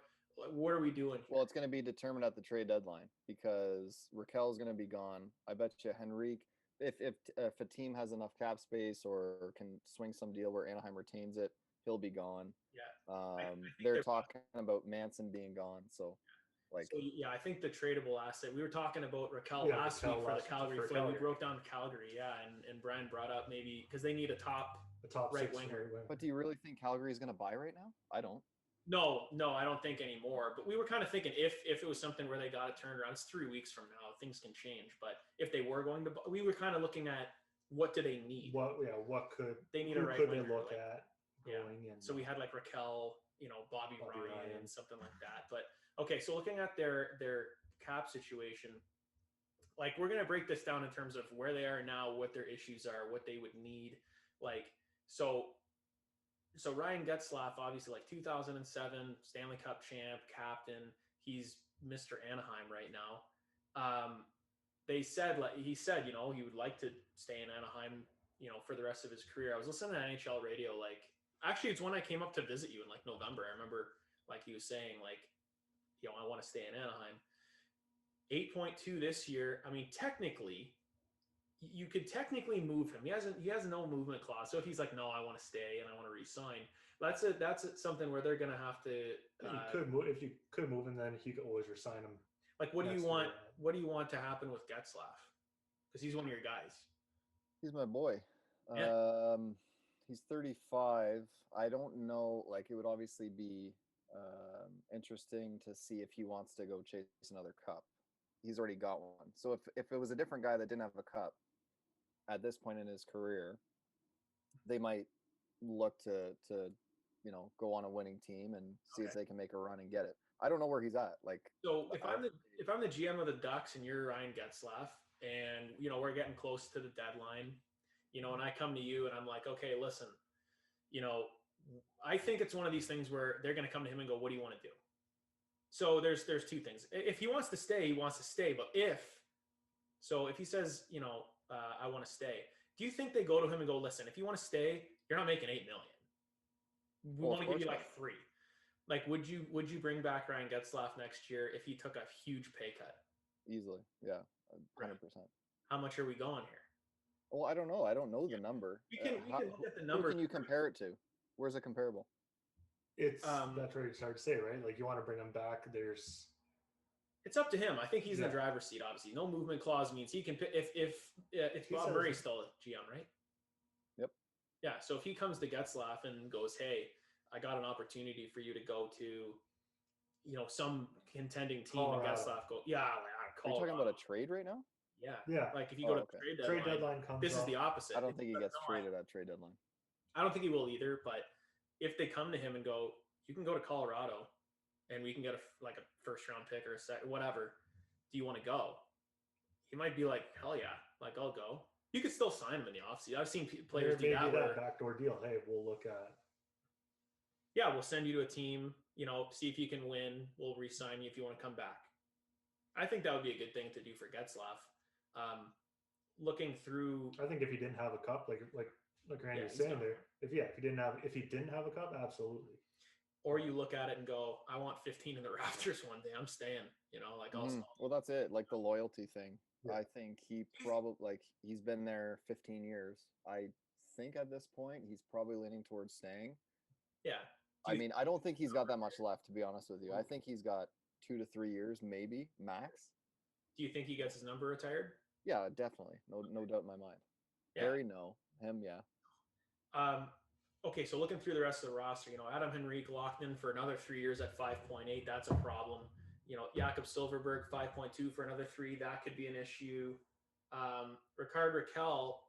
What are we doing here? Well, it's going to be determined at the trade deadline because Raquel is going to be gone. I bet you Henrique, if a team has enough cap space or can swing some deal where Anaheim retains it, he'll be gone. Yeah. They're talking about Manson being gone. So, I think the tradable asset. We were talking about Raquel last week for the Calgary Flames. We broke down Calgary, and Brian brought up maybe because they need a top a top right 6 winger. But do you really think Calgary is going to buy right now? I don't. No, I don't think anymore. But we were kind of thinking if it was something where they got it turned around, it's 3 weeks from now, things can change. But if they were going to, we were kind of looking at what do they need? What could they need who a right could winger, they look like, at going in? So we had like Raquel, Bobby Ryan Ryan and something like that. But okay, so looking at their cap situation, like we're gonna break this down in terms of where they are now, what their issues are, what they would need. Like so Ryan Getzlaf, obviously like 2007 Stanley Cup champ, captain. He's Mr. Anaheim right now. He said he would like to stay in Anaheim, for the rest of his career. I was listening to NHL radio, like actually it's when I came up to visit you in like November. I remember like he was saying like, I want to stay in Anaheim. 8.2 this year. I mean, technically, you could technically move him. He has no movement clause. So if he's like, no, I want to stay and I want to resign, that's something where they're going to have to. You could move if you could move him, then you could always resign him. Like, what do you want? What do you want to happen with Getzlaf? Because he's one of your guys. He's my boy. Yeah. He's 35. I don't know. Like, it would obviously be interesting to see if he wants to go chase another cup. He's already got one. So if it was a different guy that didn't have a cup at this point in his career, they might look to go on a winning team and see if they can make a run and get it. I don't know where he's at. Like, so if I'm the GM of the Ducks and you're Ryan Getzlaf, and we're getting close to the deadline, and I come to you and I'm like, okay, listen, I think it's one of these things where they're going to come to him and go, what do you want to do? So there's two things. If he wants to stay, he wants to stay. But if he says, I want to stay, do you think they go to him and go, listen, if you want to stay, you're not making $8 million. We want to give you like 3. Like, would you bring back Ryan Getzlaf next year if he took a huge pay cut? Easily, yeah, 100%. How much are we going here? Well, I don't know. I don't know the number. We can look at the number. Who can you compare it to? Where's it comparable? It's that's very hard to say, right? Like, you want to bring him back. It's up to him. I think he's in the driver's seat. Obviously, no movement clause means he can pick. If Bob Murray's still a GM, right? Yep. Yeah. So if he comes to Getzlaf and goes, "Hey, I got an opportunity for you to go to, some contending team," and Getzlaf go, "Yeah, Are you talking about a trade right now? Yeah. Like if you go to trade deadline comes. This is the opposite. I don't think he gets traded at trade deadline. I don't think he will either. But if they come to him and go, you can go to Colorado, and we can get a first round pick or a second, whatever. Do you want to go? He might be like, hell yeah, like I'll go. You could still sign him in the offseason. I've seen players do that. Backdoor deal. Hey, we'll look at. Yeah, we'll send you to a team. See if you can win. We'll re-sign you if you want to come back. I think that would be a good thing to do for Getzlaf. Looking through, I think if he didn't have a cup, like Randy was saying there, if he didn't have a cup, absolutely. Or you look at it and go, I want 15 in the rafters one day. I'm staying. Also. Well, that's it. Like the loyalty thing. Yeah. I think he probably he's been there 15 years. I think at this point he's probably leaning towards staying. Yeah. I mean, I don't think he's got that much left, to be honest with you. I think he's got 2 to 3 years, maybe max. Do you think he gets his number retired? Yeah, definitely. No doubt in my mind. Yeah. Harry, no. Him, yeah. Okay, so looking through the rest of the roster, Adam Henrique locked in for another 3 years at 5.8. That's a problem. Jakob Silverberg, 5.2 for another 3. That could be an issue. Ricard Raquel,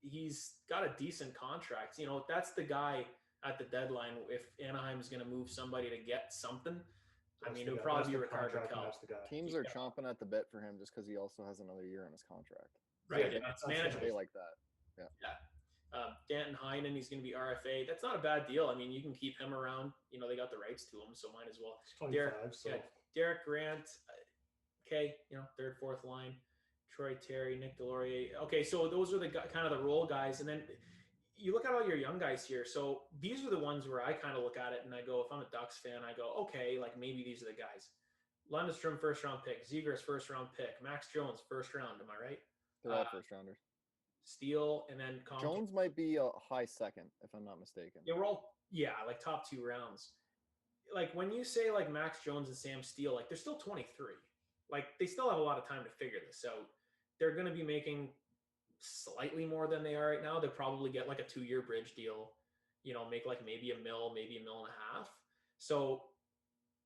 he's got a decent contract. That's the guy at the deadline. If Anaheim is going to move somebody to get something, it would probably be Ricard Raquel. Teams are chomping at the bit for him just because he also has another year on his contract. Right, and it's manageable. Like that. Yeah. Danton Heinen, he's going to be RFA. That's not a bad deal. You can keep him around. They got the rights to him, so might as well. 25, Derek Grant, okay, third, fourth line. Troy Terry, Nick Delorier. Okay, so those are the kind of the role guys. And then you look at all your young guys here. So these are the ones where I kind of look at it and I go, if I'm a Ducks fan, I go, okay, maybe these are the guys. Lundestrom, first round pick. Zegras, first round pick. Max Jones, first round. Am I right? They're all first rounders. Steele, and then Jones might be a high second, if I'm not mistaken. Yeah, we're all top 2 rounds. When you say Max Jones and Sam Steele, they're still 23. They still have a lot of time to figure this out. They're going to be making slightly more than they are right now. They'll probably get like a 2-year bridge deal, make like maybe $1 million, maybe $1.5 million. So,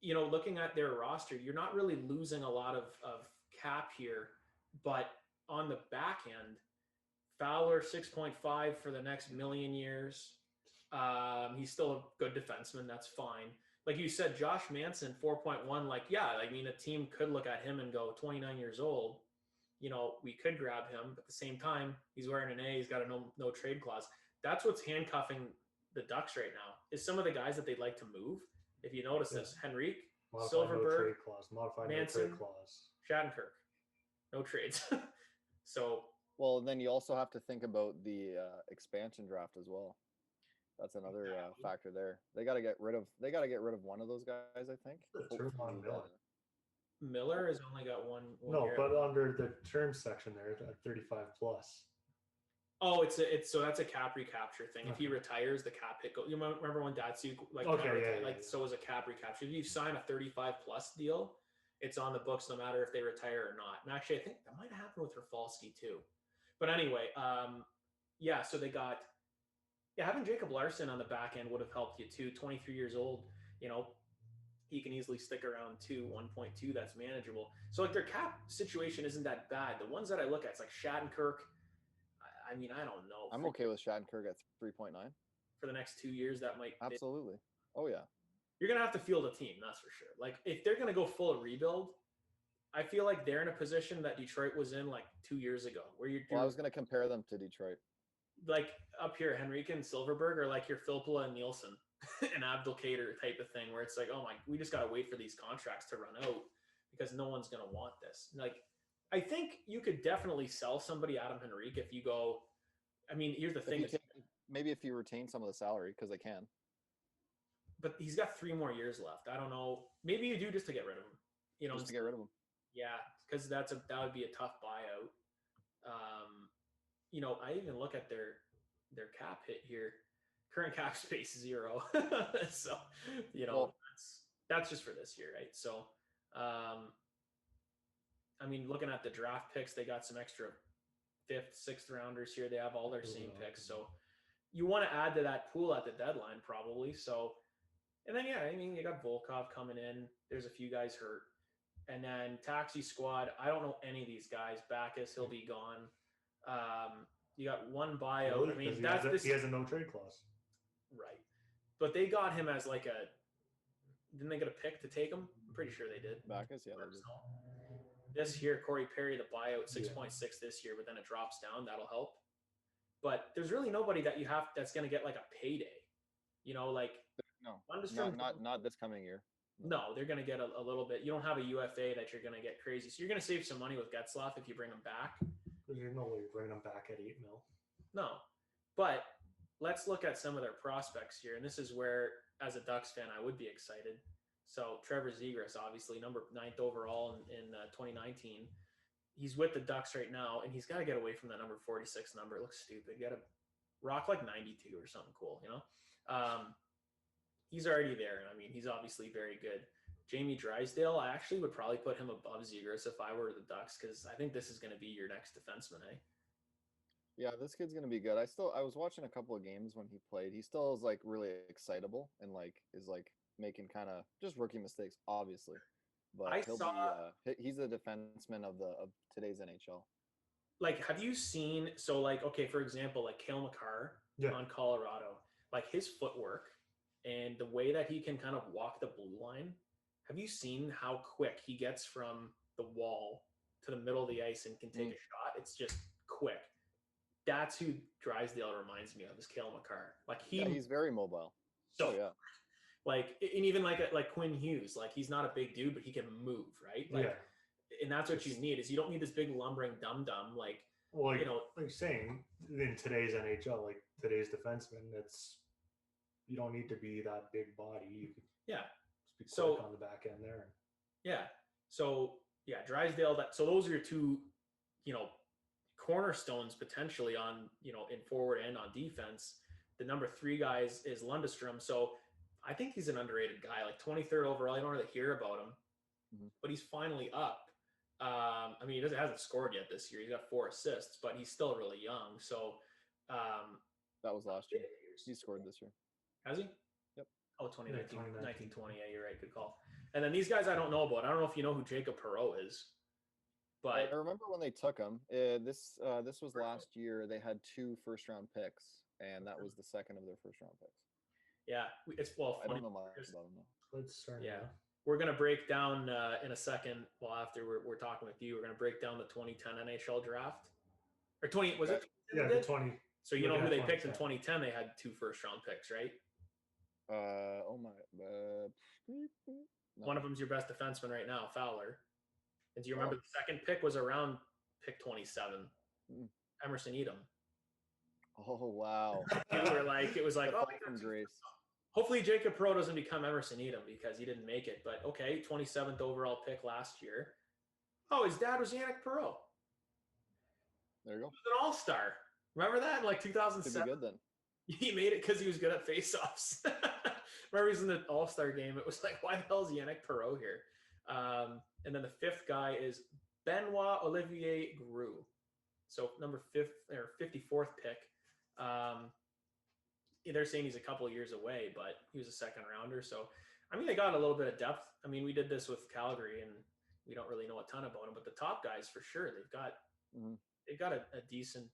looking at their roster, you're not really losing a lot of cap here, but on the back end, Fowler 6.5 for the next million years. He's still a good defenseman. That's fine. Like you said, Josh Manson 4.1. Like, yeah, I mean, a team could look at him and go, 29 years old. We could grab him. But at the same time, he's wearing an A. He's got a no trade clause. That's what's handcuffing the Ducks right now. Is some of the guys that they'd like to move. If you notice this, Henrique, Silverberg, modified Manson, no trade clause, Shattenkirk, no trades. So. Well, then you also have to think about the expansion draft as well. That's another factor there. They got to get rid of one of those guys, I think. Miller has only got one no, year. But under the term section there at 35 plus. Oh, so that's a cap recapture thing. If he retires, the cap hit goes. You remember when Datsuk so is a cap recapture. If you sign a 35 plus deal, it's on the books no matter if they retire or not. And actually, I think that might happen with Rafalski too. But anyway, so they got having Jacob Larson on the back end would have helped you too. 23 years old, he can easily stick around 1.2. That's manageable. So like their cap situation isn't that bad. The ones that I look at, it's like Shattenkirk. I mean, I don't know. I'm okay with Shattenkirk at 3.9 for the next 2 years. That might absolutely. Oh yeah, you're gonna have to field a team. That's for sure. Like if they're gonna go full rebuild, I feel like they're in a position that Detroit was in like 2 years ago, where I was gonna compare them to Detroit. Like up here, Henrique and Silverberg are like your Filppula and Nielsen and Abdelkader type of thing, where it's like, oh my, we just gotta wait for these contracts to run out because no one's gonna want this. Like, I think you could definitely sell somebody Adam Henrique if you go. I mean, here's the thing: maybe if you retain some of the salary because they can. But he's got 3 more years left. I don't know. Maybe you do just to get rid of him. Just to get rid of him. Yeah, because that would be a tough buyout. I even look at their cap hit here. Current cap space 0. So, that's just for this year, right? So, I mean, looking at the draft picks, they got some extra 5th, 6th rounders here. They have all their same picks. So you want to add to that pool at the deadline probably. So, and then, you got Volkov coming in. There's a few guys hurt. And then taxi squad, I don't know any of these guys. Backus, he'll be gone. You got one buyout. Really? I mean, he has a no trade clause. Right. But they got him as like didn't they get a pick to take him? I'm pretty sure they did. Backus, yeah, they did. This here, Corey Perry, the buyout, 6.6 this year, but then it drops down. That'll help. But there's really nobody that you have that's going to get like a payday. Like no, not this coming year. No, they're going to get a little bit. You don't have a UFA that you're going to get crazy. So you're going to save some money with Getzlaf if you bring him back. There's no way you're bringing him back at $8 million. No, but let's look at some of their prospects here. And this is where, as a Ducks fan, I would be excited. So Trevor Zegras, obviously, number 9th overall in 2019. He's with the Ducks right now, and he's got to get away from that number 46 number. It looks stupid. You got to rock like 92 or something cool, He's already there. I mean, he's obviously very good. Jamie Drysdale, I actually would probably put him above Zegras if I were the Ducks because I think this is going to be your next defenseman, eh? Yeah, this kid's going to be good. I was watching a couple of games when he played. He still is like really excitable and is making kind of just rookie mistakes, obviously. But he's a defenseman of today's NHL. Like, have you seen? So, like, okay, for example, like Cale Makar on Colorado, like his footwork and the way that he can kind of walk the blue line. Have you seen how quick he gets from the wall to the middle of the ice and can take a shot? It's just quick. That's who Drysdale reminds me of, is Cale Makar. Like he's very mobile. So like, and even like Quinn Hughes, like he's not a big dude, but he can move, right? Like, and that's what you need. Is you don't need this big lumbering dum-dum. Like, well, like you're saying in today's NHL, like today's defenseman, you don't need to be that big body. You can just be quick on the back end there. Yeah. So Drysdale. So those are your two, cornerstones potentially on, in forward and on defense. The number 3 guys is Lundestrom. So I think he's an underrated guy, like 23rd overall. I don't really hear about him, but he's finally up. I mean, hasn't scored yet this year. He's got 4 assists, but he's still really young. So that was last year. He scored this year. Has he? Yep. Oh, 2019, 20. Yeah, you're right. Good call. And then these guys I don't know about. I don't know if you know who Jacob Perreault is. But I remember when they took him. This was last year. They had 2 first-round picks, and that was the second of their first-round picks. Yeah, it's I don't know much about him though. Let's start. Yeah, we're gonna break down in a second. Well, after we're talking with you, we're gonna break down the 2010 NHL Draft. Or 20 was it? Yeah, the 20. So you know who they picked in 2010? They had 2 first-round picks, right? Oh my. No. One of them's your best defenseman right now, Fowler. And do you remember the second pick was around pick 27? Emerson Edom. Oh wow! It was like, from grace. Hopefully Jacob Perreault doesn't become Emerson Edom because he didn't make it. But okay, 27th overall pick last year. Oh, his dad was Yannick Perreault. There you go. He was an all-star. Remember that in like 2007? Could be good then. He made it because he was good at face-offs. Remember he was in the all-star game. It was like, why the hell is Yannick Perreault here? And then the 5th guy is Benoit Olivier Groux. So number 54th pick. They're saying he's a couple of years away, but he was a second rounder. So, I mean, they got a little bit of depth. I mean, we did this with Calgary, and we don't really know a ton about them, but the top guys for sure, they've got a decent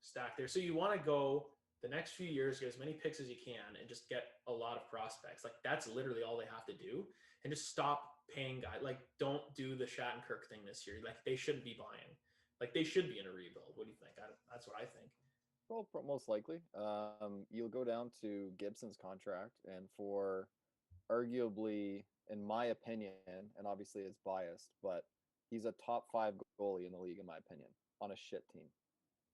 stack there. So you want to go the next few years, get as many picks as you can, and just get a lot of prospects. Like that's literally all they have to do, and just stop paying guys. Like don't do the Shattenkirk thing this year. Like they shouldn't be buying. Like they should be in a rebuild. What do you think? That's what I think. Well, most likely. You'll go down to Gibson's contract, and for arguably, in my opinion, and obviously it's biased, but he's a top 5 goalie in the league, in my opinion, on a shit team.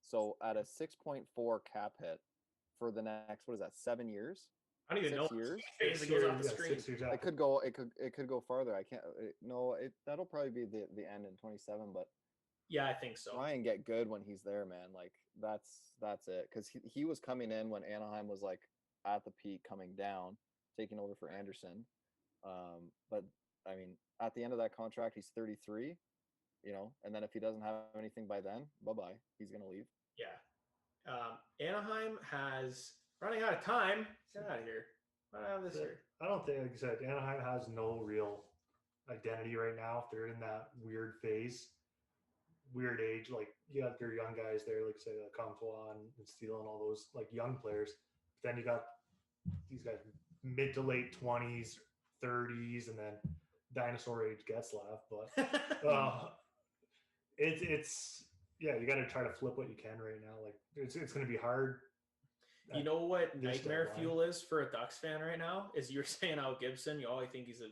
So at a 6.4 cap hit for the next, 7 years? I don't even 6 know. years. It goes off the screen. It could go. It could go farther. I can't. That'll probably be the end in 27. But yeah, I think so. Try and get good when he's there, man. Like that's it. Because he was coming in when Anaheim was like at the peak, coming down, taking over for Anderson. But I mean, at the end of that contract, he's 33. And then if he doesn't have anything by then, bye-bye. He's gonna leave. Yeah. Anaheim has running out of time. Get out of here. What do I have this year? I don't think, like you said, Anaheim has no real identity right now. They're in that weird phase, weird age. Like you got their young guys there, like say Comtois and Steele and all those like young players. But then you got these guys mid to late 20s, 30s, and then dinosaur age Getzlaff. But it's you got to try to flip what you can right now. Like it's going to be hard. You know what nightmare fuel is for a Ducks fan right now? Is you're saying Al Gibson, you always think he's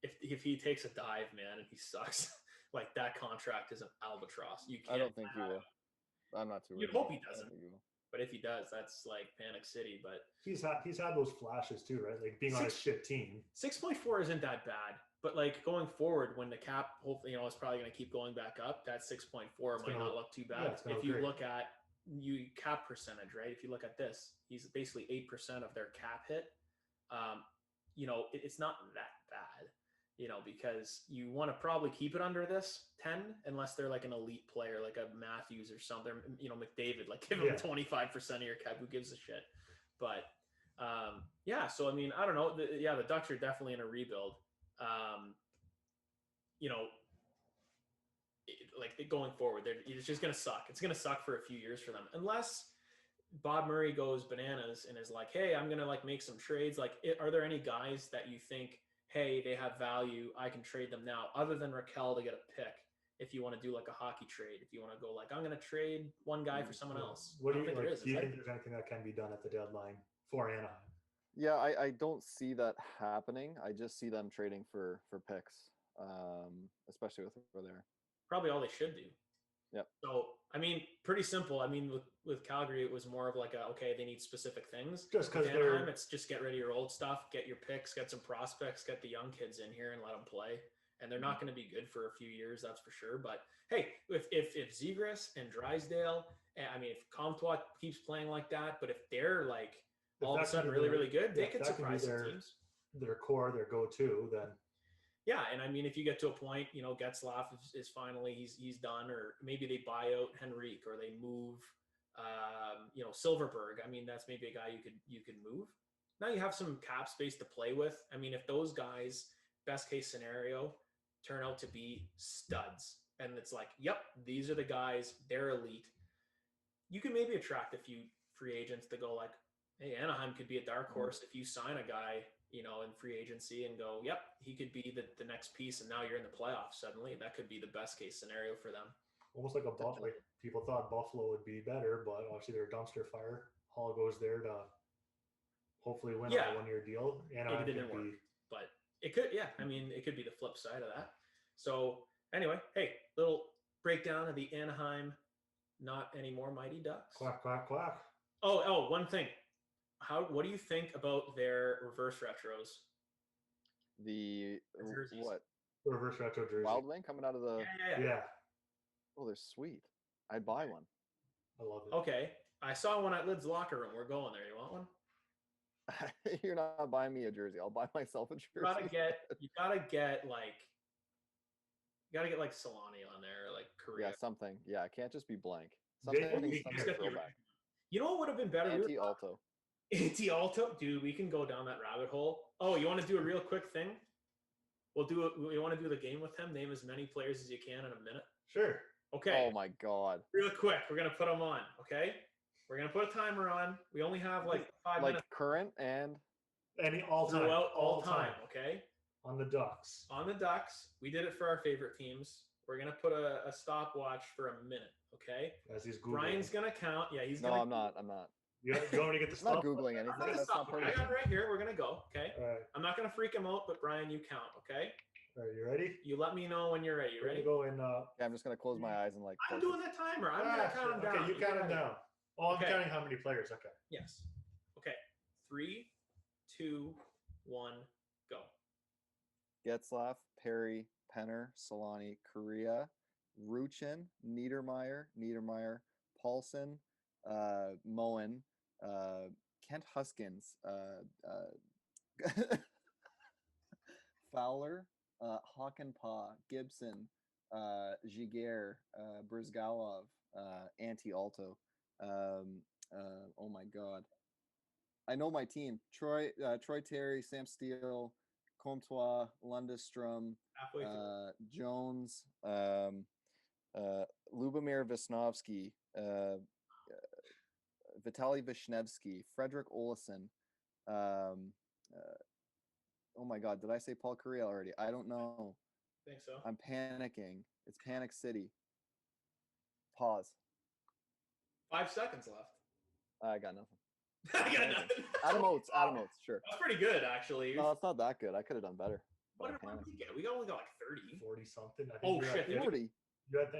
if he takes a dive, man, and he sucks, like that contract is an albatross. You can't. I don't think he will. I'm not too. You hope he doesn't. But if he does, that's like Panic City. But he's had those flashes too, right? Like being on a shit team. 6.4 isn't that bad. But like going forward, when the cap, hopefully, it's probably going to keep going back up. That 6.4 might not look too bad. Yeah, if you look at cap percentage, right? If you look at this, he's basically 8% of their cap hit. It's not that bad, because you want to probably keep it under this 10, unless they're like an elite player, like a Matthews or something. McDavid, like give him 25% of your cap. Who gives a shit? But so I mean, I don't know. The Ducks are definitely in a rebuild. Going forward, it's just going to suck. It's going to suck for a few years for them, unless Bob Murray goes bananas and is like, hey, I'm going to like make some trades. Like, are there any guys that you think, hey, they have value, I can trade them now, other than Raquel to get a pick? If you want to do like a hockey trade, if you want to go like, I'm going to trade one guy for someone else. What do you think? Do you think there's anything that can be done at the deadline for Anaheim? Yeah, I don't see that happening. I just see them trading for picks, especially with where they're. Probably all they should do. Yep. So, I mean, pretty simple. I mean, with Calgary, it was more of like they need specific things. Just because Anaheim, it's just get rid of your old stuff, get your picks, get some prospects, get the young kids in here and let them play. And they're not going to be good for a few years, that's for sure. But hey, if Zegras and Drysdale, I mean, if Comtois keeps playing like that, but if they're like all of a sudden really, really good, they could surprise some teams. Their core, their go-to, then Yeah, and I mean, if you get to a point, Getzlaf is finally he's done, or maybe they buy out Henrique, or they move, Silverberg. I mean, that's maybe a guy you could move. Now you have some cap space to play with. I mean, if those guys, best case scenario, turn out to be studs, and it's like, yep, these are the guys, they're elite. You can maybe attract a few free agents to go like, hey, Anaheim could be a dark horse if you sign a guy, in free agency and go, yep, he could be the next piece, and now you're in the playoffs suddenly. That could be the best case scenario for them. Almost like like people thought Buffalo would be better, but obviously they're a dumpster fire. Hall goes there to hopefully win on a 1-year deal. Anaheim it didn't work, but it could, I mean, it could be the flip side of that. So anyway, hey, little breakdown of the Anaheim not anymore Mighty Ducks. Quack, quack, quack. Oh, one thing. What do you think about their reverse retros? The what? The reverse retro jersey. Wild Wing coming out of the Yeah. Oh, they're sweet. I'd buy one. I love it. Okay. I saw one at Lid's locker room. We're going there. You want one? You're not buying me a jersey. I'll buy myself a jersey. You gotta get like Solani on there, or like Korea. Yeah, something. Yeah, it can't just be blank. Something throwback. You know what would have been better? Anti-Alto. Anti-Alto? Dude, we can go down that rabbit hole. Oh, you want to do a real quick thing? We want to do the game with him? Name as many players as you can in a minute? Sure. Okay. Oh my God. Real quick, we're going to put them on, okay? We're going to put a timer on. We only have like 5 minutes. Like current and? Any all-time. Throughout all time, okay? On the Ducks. On the Ducks. We did it for our favorite teams. We're going to put a stopwatch for a minute, okay? As he's Googling. Brian's going to count. Yeah, he's going to... No, I'm not. You want me to get the stuff? I'm not Googling anything. That's not I got it right here. We're going to go, okay? All right. I'm not going to freak him out, but Brian, you count, okay? All right, you ready? You let me know when you're ready. You ready? Go in. Yeah, I'm just going to close my eyes and like... I'm doing the timer. I'm going to count him down. Okay, you count him down. Oh, I'm counting how many players. Okay. Yes. Okay. 3, 2, 1, go. Getzlaf, Perry, Penner, Solani, Korea, Ruchin, Niedermeyer, Paulson, Moen, Kent Huskins, Fowler, Hockenpah, Gibson, Giguère, Brizgalov, Anti-Alto. Oh my God. I know my team. Troy Terry, Sam Steele, Comtois, Lundestrom, Jones, Lubomir Visnovsky, Vitaly Vishnevsky, Frederick Olesen. Oh my God, did I say Paul Kariya already? I don't know. I think so. I'm panicking. It's Panic City. Pause. 5 seconds left. I got nothing. I got nothing. Adam Oates, sure. That's pretty good, actually. No, it's not that good. I could have done better. What did we get? We only got like 30. 40 something. I think shit. 40.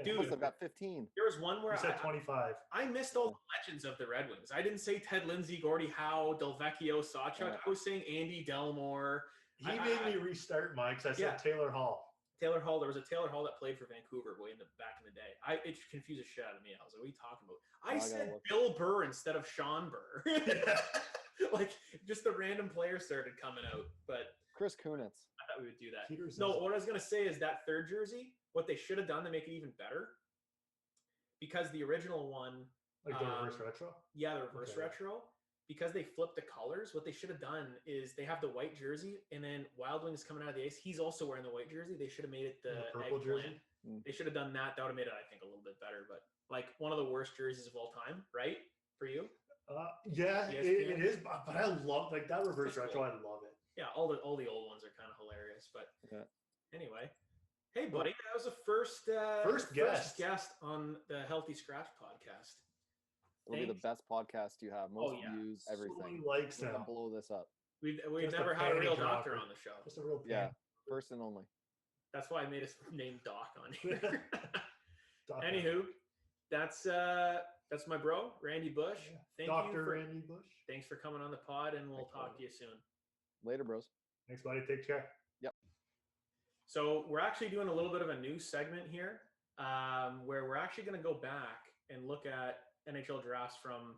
Dude, I've got 15. There was one where I said 25. I missed all the legends of the Red Wings. I didn't say Ted Lindsay, Gordie Howe, Delvecchio, Sawchuk. I was saying Andy Delmore. He made me restart mine because I said Taylor Hall. Taylor Hall. There was a Taylor Hall that played for Vancouver back in the day. It confused the shit out of me. I was like, what are you talking about? I said Bill Burr instead of Sean Burr. Like, just the random players started coming out. But Chris Kunitz. I thought we would do that. No, what I was going to say is that third jersey, what they should have done to make it even better, because the original one... Like the reverse retro? Yeah, the reverse retro. Because they flipped the colors, what they should have done is they have the white jersey, and then Wild Wings coming out of the ice. He's also wearing the white jersey. They should have made it the purple jersey. They should have done that. That would have made it, I think, a little bit better. But like one of the worst jerseys of all time, right? For you? Yeah, it is. But I love that reverse retro. I love it. Yeah, all the old ones are kind of hilarious. But anyway, hey buddy, that was the first guest on the Healthy Scratch podcast. It'll be the best podcast you have. Most views, everything. So many likes now. Blow this up. We've never had a real doctor on the show. Just a real first and only. That's why I made his name Doc on here. Anywho, that's my bro, Randy Busch. Yeah. Dr. Randy Busch. Thanks for coming on the pod, and we'll talk to you soon. Later, bros. Thanks, buddy. Take care. Yep. So we're actually doing a little bit of a new segment here, where we're actually going to go back and look at NHL drafts from,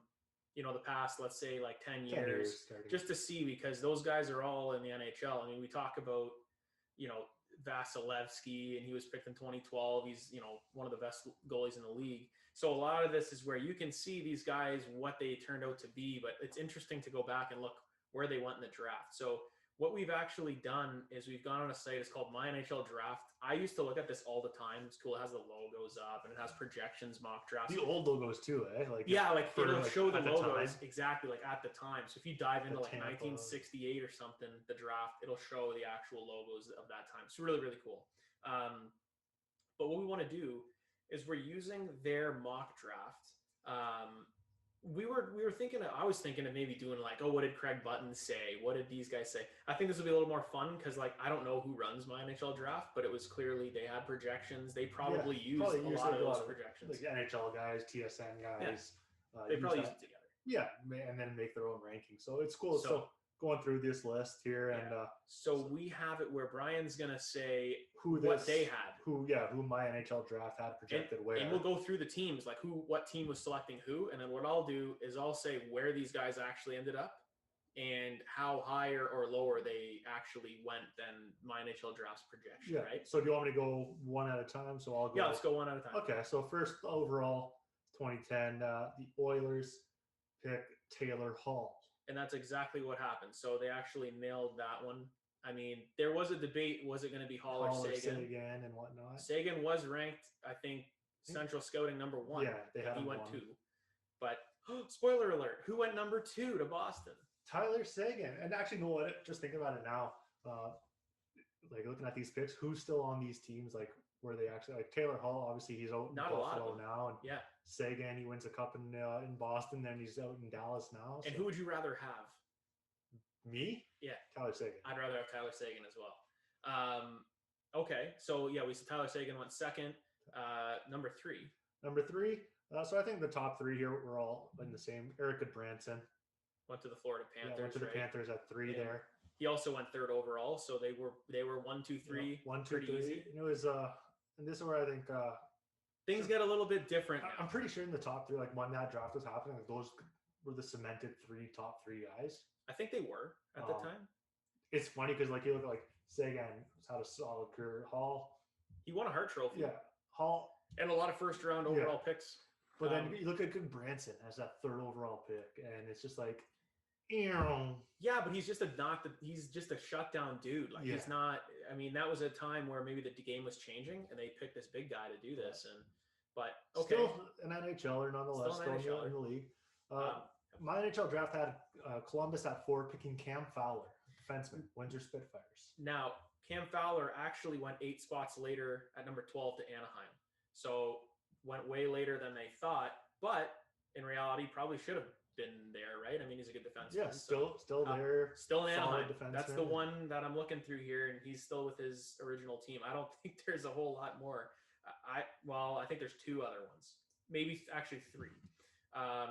the past, let's say like 10 years just to see, because those guys are all in the NHL. I mean, we talk about, Vasilevsky, and he was picked in 2012. He's, one of the best goalies in the league. So a lot of this is where you can see these guys, what they turned out to be, but it's interesting to go back and look where they went in the draft. So what we've actually done is we've gone on a site, it's called My NHL Draft. I used to look at this all the time. It's cool. It has the logos up and it has projections, mock drafts. The old logos too, eh? It'll show the logos exactly like at the time. So if you dive into like 1968 or something, the draft, it'll show the actual logos of that time. It's really, really cool. But what we want to do is we're using their mock draft. We were thinking, I was thinking of maybe doing like, what did Craig Button say? What did these guys say? I think this will be a little more fun because I don't know who runs My NHL Draft, but it was clearly they had projections. They probably used a lot of those projections. Like NHL guys, TSN guys. Yeah. They probably used it together. Yeah, and then make their own ranking. So it's cool. So going through this list here, and so we have it where Brian's gonna say what they had, who My NHL Draft had projected where, and we'll go through the teams, like what team was selecting who, and then what I'll do is I'll say where these guys actually ended up and how higher or lower they actually went than My NHL Draft's projection. Right. So do you want me to go one at a time? So I'll go. Yeah, let's go one at a time. Okay. So first overall, 2010, the Oilers pick Taylor Hall. And that's exactly what happened. So they actually nailed that one. I mean, there was a debate. Was it going to be Hall or Sagan? And whatnot. Sagan was ranked, I think, Central Scouting number 1. Yeah, they had he went 2. But, spoiler alert, who went number 2 to Boston? Tyler Sagan. And actually, you know what? Just thinking about it now, looking at these picks, who's still on these teams, where they actually, Taylor Hall, obviously he's out in Buffalo now. And Sagan, he wins a cup in Boston, then he's out in Dallas now. And who would you rather have? Me? Yeah. Tyler Sagan. I'd rather have Tyler Sagan as well. Okay. So, we said Tyler Sagan went second. Number 3. Number 3. So I think the top 3 here, we're all in the same. Eric Goodbranson. Went to the Florida Panthers. Went to the Panthers at 3 there. He also went 3rd overall. So they were 1, 2, 3. 1, 2, 3. Easy. It was, and this is where I think things get a little bit different now. I'm pretty sure in the top 3, when that draft was happening, those were the cemented top 3 guys. I think they were at the time. It's funny because you look like Sagan had a solid career. Hall, he won a Hart Trophy. Yeah, Hall, and a lot of first-round overall picks. But then you look at Goodbranson as that 3rd overall pick, and it's just like, yeah, but he's just a shutdown dude. He's not. I mean, that was a time where maybe the game was changing, and they picked this big guy to do this. But still an NHLer nonetheless, still in the league. My NHL Draft had Columbus at 4, picking Cam Fowler, defenseman, Windsor Spitfires. Now, Cam Fowler actually went 8 spots later at number 12 to Anaheim. So went way later than they thought, but in reality, probably should have been there, right? I mean, he's a good defenseman. Yeah, still there. Still in Anaheim. That's the one that I'm looking through here, and he's still with his original team. I don't think there's a whole lot more. I think there's 2 other ones. Maybe actually 3.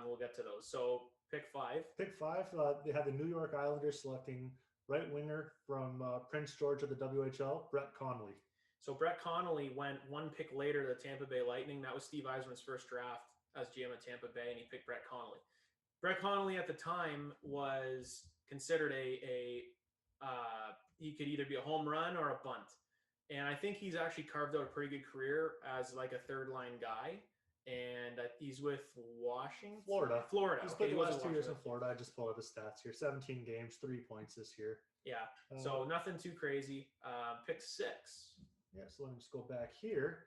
We'll get to those. So pick 5. Pick 5. They had the New York Islanders selecting right winger from Prince George of the WHL, Brett Connolly. So Brett Connolly went 1 pick later to the Tampa Bay Lightning. That was Steve Yzerman's first draft as GM at Tampa Bay, and he picked Brett Connolly. Brett Connolly at the time was considered he could either be a home run or a bunt. And I think he's actually carved out a pretty good career as a 3rd-line guy. And he's with Washington? Florida. He's played the last 2 years in Florida. I just pulled up his stats here. 17 games, 3 points this year. Yeah. So nothing too crazy. Pick 6. Yeah, so let me just go back here.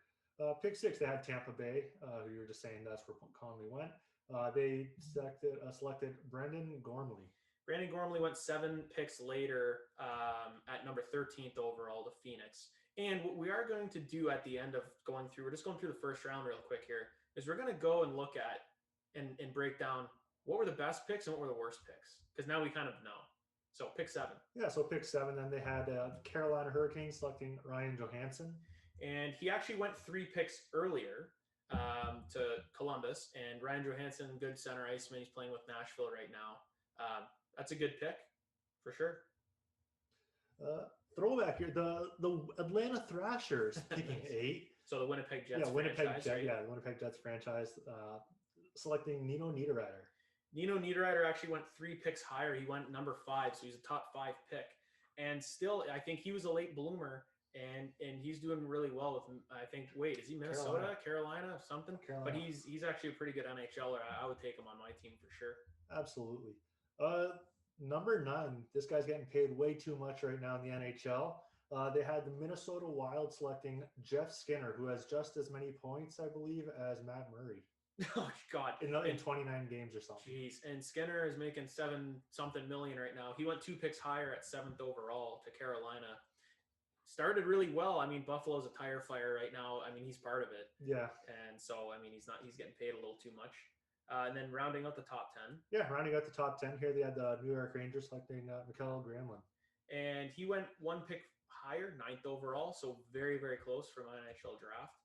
Pick 6, they had Tampa Bay. You were just saying that's where Connolly went. They selected Brendan Gormley. Brandon Gormley went 7 picks later at number 13th overall to Phoenix. And what we are going to do at the end of we're just going through the first round real quick here, is we're going to go and look at and break down what were the best picks and what were the worst picks. Because now we kind of know. So pick 7. Yeah, so pick 7. Then they had Carolina Hurricanes selecting Ryan Johansson. And he actually went 3 picks earlier to Columbus. And Ryan Johansson, good center iceman. He's playing with Nashville right now. That's a good pick for sure. Throwback here, the Atlanta Thrashers picking 8. So the Winnipeg Jets. The Winnipeg Jets franchise selecting Nino Niederreiter. Nino Niederreiter actually went 3 picks higher. He went number 5, so he's a top 5 pick. And still, I think he was a late bloomer. And he's doing really well with, I think, wait, is he Minnesota, Carolina, something? Carolina. But he's actually a pretty good NHLer. I would take him on my team for sure. Absolutely. Number 9, this guy's getting paid way too much right now in the NHL. They had the Minnesota Wild selecting Jeff Skinner, who has just as many points, I believe, as Matt Murray. Oh God! In 29 games or something. Jeez, and Skinner is making $7-something million right now. He went 2 picks higher at 7th overall to Carolina. Started really well. I mean, Buffalo's a tire fire right now. I mean, he's part of it. Yeah. And so, I mean, he's getting paid a little too much. And then rounding out the top 10. Yeah, rounding out the top 10 here, they had the New York Rangers selecting Mikael Granlund. And he went 1 pick higher, 9th overall. So very, very close from NHL Draft.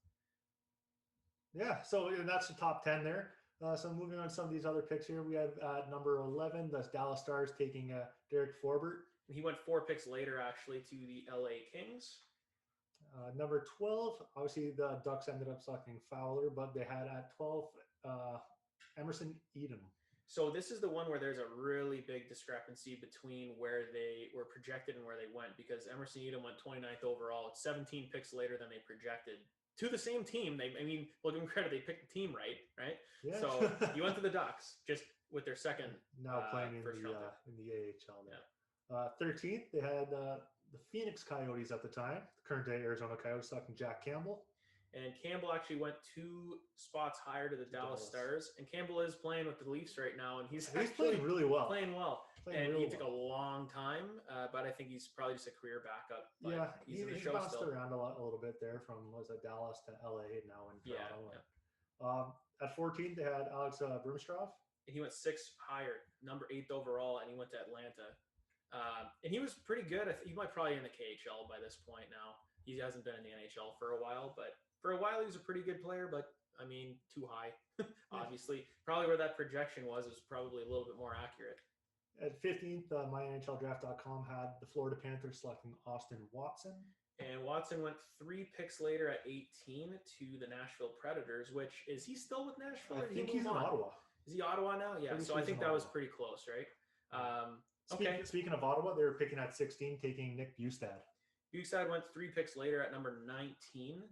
Yeah, so that's the top 10 there. So moving on to some of these other picks here, we have number 11, the Dallas Stars taking Derek Forbort. He went 4 picks later, actually, to the LA Kings. Number 12, obviously the Ducks ended up selecting Fowler, but they had at 12 Emerson Edom. So this is the one where there's a really big discrepancy between where they were projected and where they went, because Emerson Edom went 29th overall. It's 17 picks later than they projected. To the same team. We'll give them credit. They picked the team right? Yeah. So you went to the Ducks just with their second now playing in the AHL. Yeah. 13th, they had the Phoenix Coyotes at the time, the current day Arizona Coyotes, selecting Jack Campbell. And Campbell actually went 2 spots higher to the Dallas Stars. And Campbell is playing with the Leafs right now, and he's playing really well. He took a long time, but I think he's probably just a career backup. Yeah, he's in the he show bounced still. around a little bit there from Dallas to LA now in Toronto. Yeah. At 14, they had Alex Brumstrov. And he went 6 higher, number 8th overall, and he went to Atlanta. And he was pretty good. He might probably in the KHL by this point now. He hasn't been in the NHL for a while, but for a while he was a pretty good player, but I mean, too high, obviously. Probably where that projection was probably a little bit more accurate. At 15th, myNHLDraft.com had the Florida Panthers selecting Austin Watson. And Watson went 3 picks later at 18 to the Nashville Predators, which, is he still with Nashville? I think he's in Ottawa. Is he Ottawa now? Yeah, so I think that was pretty close, right? Okay. Speaking of Ottawa, they were picking at 16, taking Nick Bjugstad. Bjugstad went 3 picks later at number 19,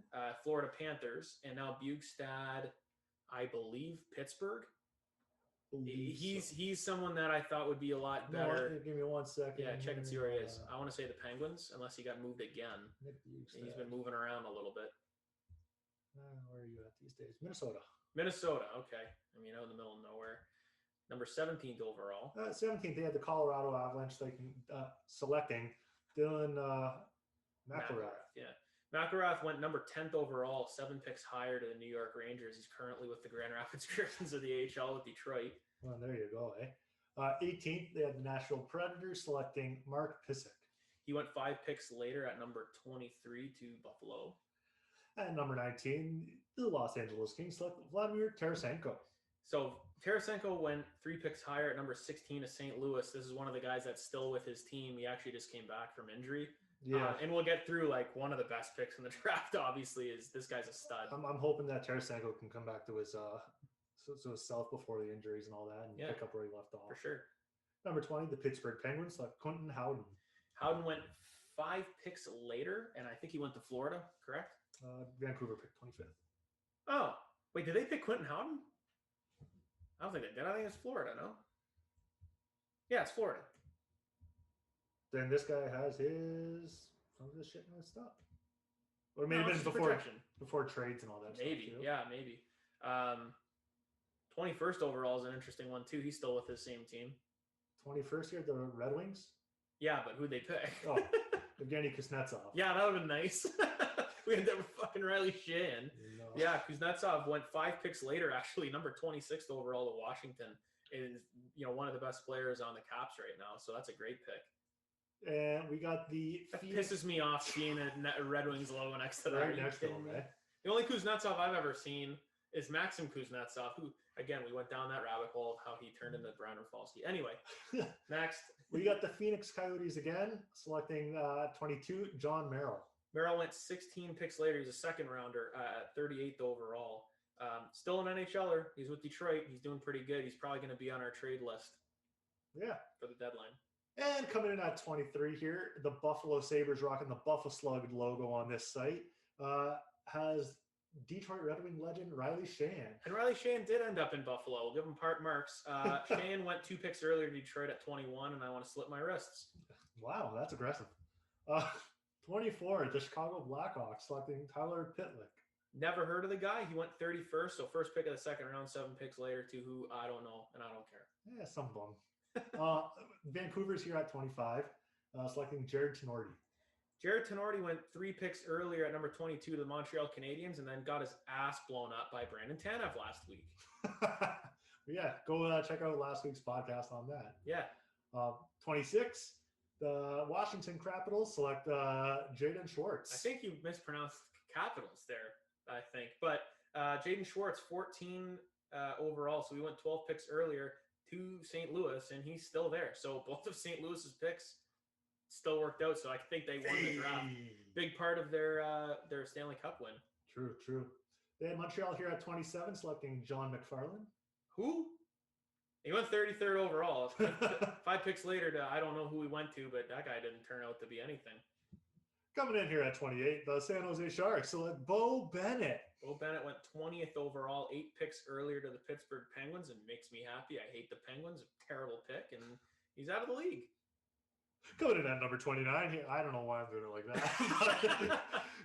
Florida Panthers, and now Bjugstad, I believe, Pittsburgh. He's someone that I thought would be a lot better. No, give me 1 second. Yeah, check and see where he is. I want to say the Penguins, unless he got moved again. He's been moving around a little bit. Where are you at these days? Minnesota. Okay. I mean, out in the middle of nowhere. Number 17th overall. 17th, they had the Colorado Avalanche selecting Dylan McIlrath. Yeah. McIlrath went number 10th overall, 7 picks higher to the New York Rangers. He's currently with the Grand Rapids Griffins of the AHL with Detroit. Well, there you go, eh? 18th, they had the Nashville Predators selecting Mark Pysyk. He went 5 picks later at number 23 to Buffalo. At number 19, the Los Angeles Kings selected Vladimir Tarasenko. So Tarasenko went 3 picks higher at number 16 to St. Louis. This is one of the guys that's still with his team. He actually just came back from injury. Yeah. And we'll get through one of the best picks in the draft, obviously, is this guy's a stud. I'm hoping that Tarasenko can come back to his self before the injuries and all that and pick up where he left off. For sure. Number 20, the Pittsburgh Penguins select Quentin Howden. Howden went 5 picks later, and I think he went to Florida, correct? Vancouver picked 25th. Oh, wait, did they pick Quentin Howden? I don't think they did. I think it's Florida, no? Yeah, it's Florida. Then this guy has some of this shit messed up. Or maybe it's before trades and all that maybe, stuff. Maybe, yeah, maybe. 21st overall is an interesting one, too. He's still with his same team. 21st here, the Red Wings? Yeah, but who'd they pick? Oh, Evgeny Kuznetsov. Yeah, that would have been nice. We ended up with fucking Riley Sheehan. No. Yeah, Kuznetsov went 5 picks later, actually, number 26th overall to Washington. Is one of the best players on the Caps right now, so that's a great pick. And we got that pisses me off seeing a Red Wings logo next to that. Right next to him, right? The only Kuznetsov I've ever seen is Maxim Kuznetsov, who, again, we went down that rabbit hole of how he turned into Brian Rafalski. Anyway, next. We got the Phoenix Coyotes again, selecting 22, John Merrill. Merrill went 16 picks later. He's a second rounder at 38th overall. Still an NHLer. He's with Detroit. He's doing pretty good. He's probably going to be on our trade list. Yeah. For the deadline. And coming in at 23 here, the Buffalo Sabres rocking the Buffalo Slug logo on this site, has Detroit Red Wing legend Riley Shan. And Riley Shan did end up in Buffalo. We'll give him part marks. Shan went 2 picks earlier to Detroit at 21, and I want to slit my wrists. Wow, that's aggressive. 24, the Chicago Blackhawks selecting Tyler Pitlick. Never heard of the guy. He went 31st, so first pick of the second round, 7 picks later to who I don't know, and I don't care. Yeah, some bum. Vancouver's here at 25, selecting Jared Tenorti. Jared Tenorti went 3 picks earlier at number 22 to the Montreal Canadiens and then got his ass blown up by Brandon Tanev last week. Yeah, go check out last week's podcast on that. Yeah. 26, the Washington Capitals select Jaden Schwartz. I think you mispronounced Capitals there, I think. But Jaden Schwartz, 14 overall, so we went 12 picks earlier to St. Louis, and he's still there. So both of St. Louis's picks still worked out, so I think they won the draft. Big part of their Stanley Cup win. True. They had Montreal here at 27, selecting John McFarland. Who? He went 33rd overall. 5 picks later to I don't know who he went to, but that guy didn't turn out to be anything. Coming in here at 28, the San Jose Sharks select Bo Bennett. Bo Bennett went 20th overall, 8 picks earlier to the Pittsburgh Penguins, and makes me happy. I hate the Penguins. Terrible pick, and he's out of the league. Coming in at number 29, I don't know why I'm doing it like that.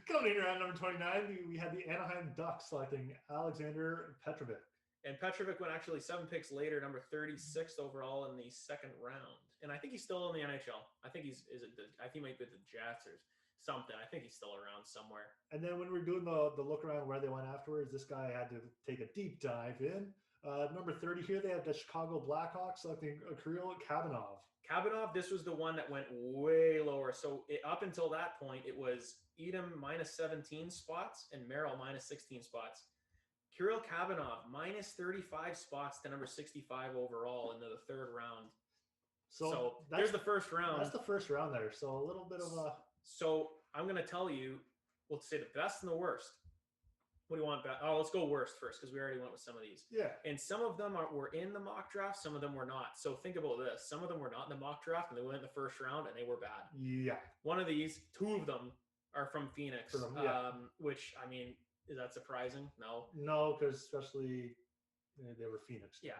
Coming in here at number 29, we had the Anaheim Ducks selecting Alexander Petrovic. And Petrovic went actually 7 picks later, number 36th overall in the second round. And I think he's still in the NHL. I think I think he might be the Jets or something. I think he's still around somewhere. And then when we were doing the look around where they went afterwards, this guy had to take a deep dive in. Number 30 here, they have the Chicago Blackhawks selecting Kirill Kabanov. Kabanov, this was the one that went way lower. So up until that point, it was Edom minus 17 spots and Merrill minus 16 spots. Kirill Kabanov minus 35 spots to number 65 overall into the third round. So there's the first round. That's the first round there. So a little bit of a... So I'm going to tell you, we'll say the best and the worst. What do you want? Oh, let's go worst first because we already went with some of these. Yeah. And some of them were in the mock draft. Some of them were not. So think about this. Some of them were not in the mock draft and they went in the first round and they were bad. Yeah. One of these, 2 of them are from Phoenix, which, I mean, is that surprising? No. No, because especially they were Phoenix. Yeah.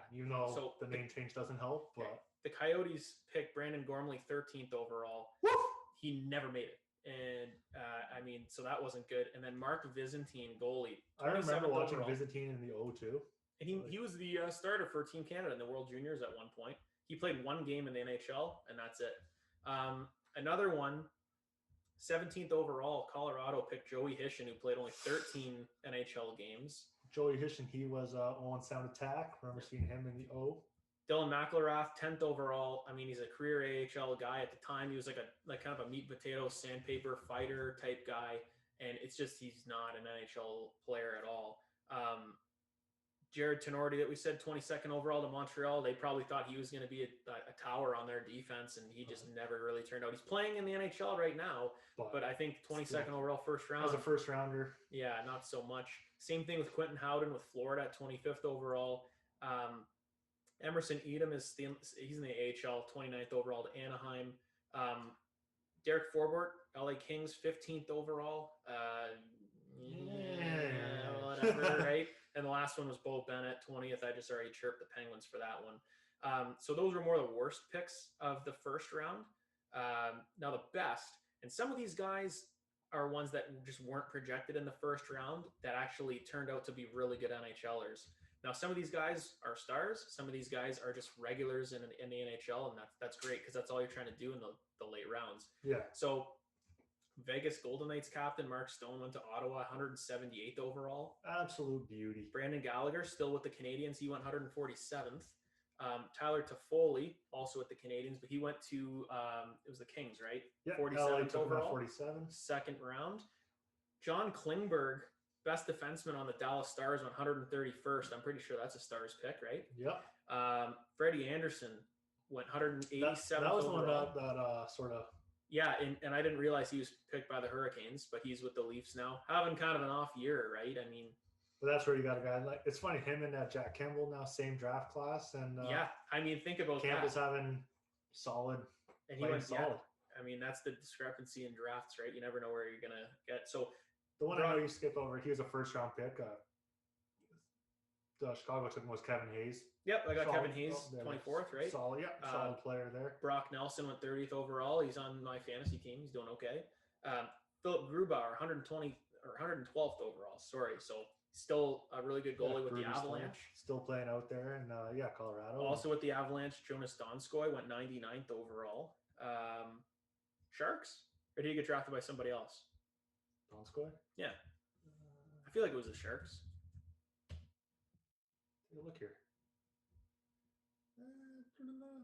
So the name change doesn't help. But the Coyotes picked Brandon Gormley 13th overall. Woo! He never made it. And, I mean, so that wasn't good. And then Mark Byzantine, goalie. I remember watching overall. Byzantine in the O2. And he was the starter for Team Canada in the World Juniors at one point. He played 1 game in the NHL, and that's it. Another one, 17th overall, Colorado picked Joey Hishin, who played only 13 NHL games. Joey Hishin, he was on Sound Attack. Remember seeing him in the O. Dylan McIlrath, 10th overall. I mean, he's a career AHL guy. At the time, he was like kind of a meat and potato sandpaper fighter type guy, and it's just he's not an NHL player at all. Jared Tenorti that we said 22nd overall to Montreal. They probably thought he was going to be a tower on their defense, and he just never really turned out. He's playing in the NHL right now, but I think 22nd overall first round. As a first rounder. Yeah, not so much. Same thing with Quentin Howden with Florida at 25th overall. Emerson Edom he's in the AHL, 29th overall to Anaheim. Derek Forbort, LA Kings, 15th overall. Whatever, right? And the last one was Bo Bennett, 20th. I just already chirped the Penguins for that one. So those were more the worst picks of the first round. Now the best, and some of these guys are ones that just weren't projected in the first round that actually turned out to be really good NHLers. Now, some of these guys are stars. Some of these guys are just regulars in the NHL, and that's great because that's all you're trying to do in the late rounds. Yeah. So, Vegas Golden Knights captain Mark Stone went to Ottawa, 178th overall. Absolute beauty. Brandon Gallagher, still with the Canadiens. He went 147th. Tyler Toffoli, also with the Canadiens, but he went to, it was the Kings, right? Yeah, 47th overall. 47. Second round. John Klingberg, best defenseman on the Dallas Stars, went 131st. I'm pretty sure that's a Stars pick, right? Yep. Freddie Anderson went 187th. That was overall. one that sort of. Yeah, and I didn't realize he was picked by the Hurricanes, but he's with the Leafs now. Having kind of an off year, right? I mean. But that's where you got a guy like it's funny. Him and Jack Campbell now same draft class, and yeah, I mean think about Campbell's having solid And he went solid. Yeah, I mean, that's the discrepancy in drafts, right? You never know where you're going to get. So the one I know you skip over, he was a first-round pick. Chicago took him was Kevin Hayes. Yep, I got Kevin Hayes, 24th, right? Solid, yeah, solid player there. Brock Nelson went 30th overall. He's on my fantasy team. He's doing okay. Philip Grubauer, 120 or 112th overall. Sorry, so still a really good goalie with the Avalanche. Still playing out there in Colorado. Also with the Avalanche, Jonas Donskoy went 99th overall. Sharks, or did he get drafted by somebody else? Donskoy? Yeah, I feel like it was the Sharks. Look here.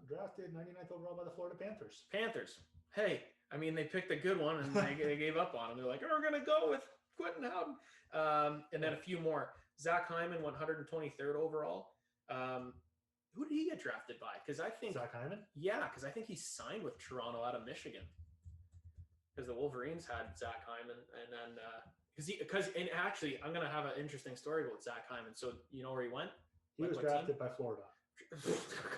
Drafted 99th overall by the Florida Panthers. Panthers. Hey, I mean, they picked a good one and they gave up on him. They're like, we're going to go with Quentin Howden. And then a few more. Zach Hyman went 123rd overall. Who did he get drafted by? Because I think Zach Hyman? Yeah, because I think he signed with Toronto out of Michigan. Because the Wolverines had Zach Hyman, and then actually, I'm going to have an interesting story about Zach Hyman. So you know where he went? He was drafted by Florida.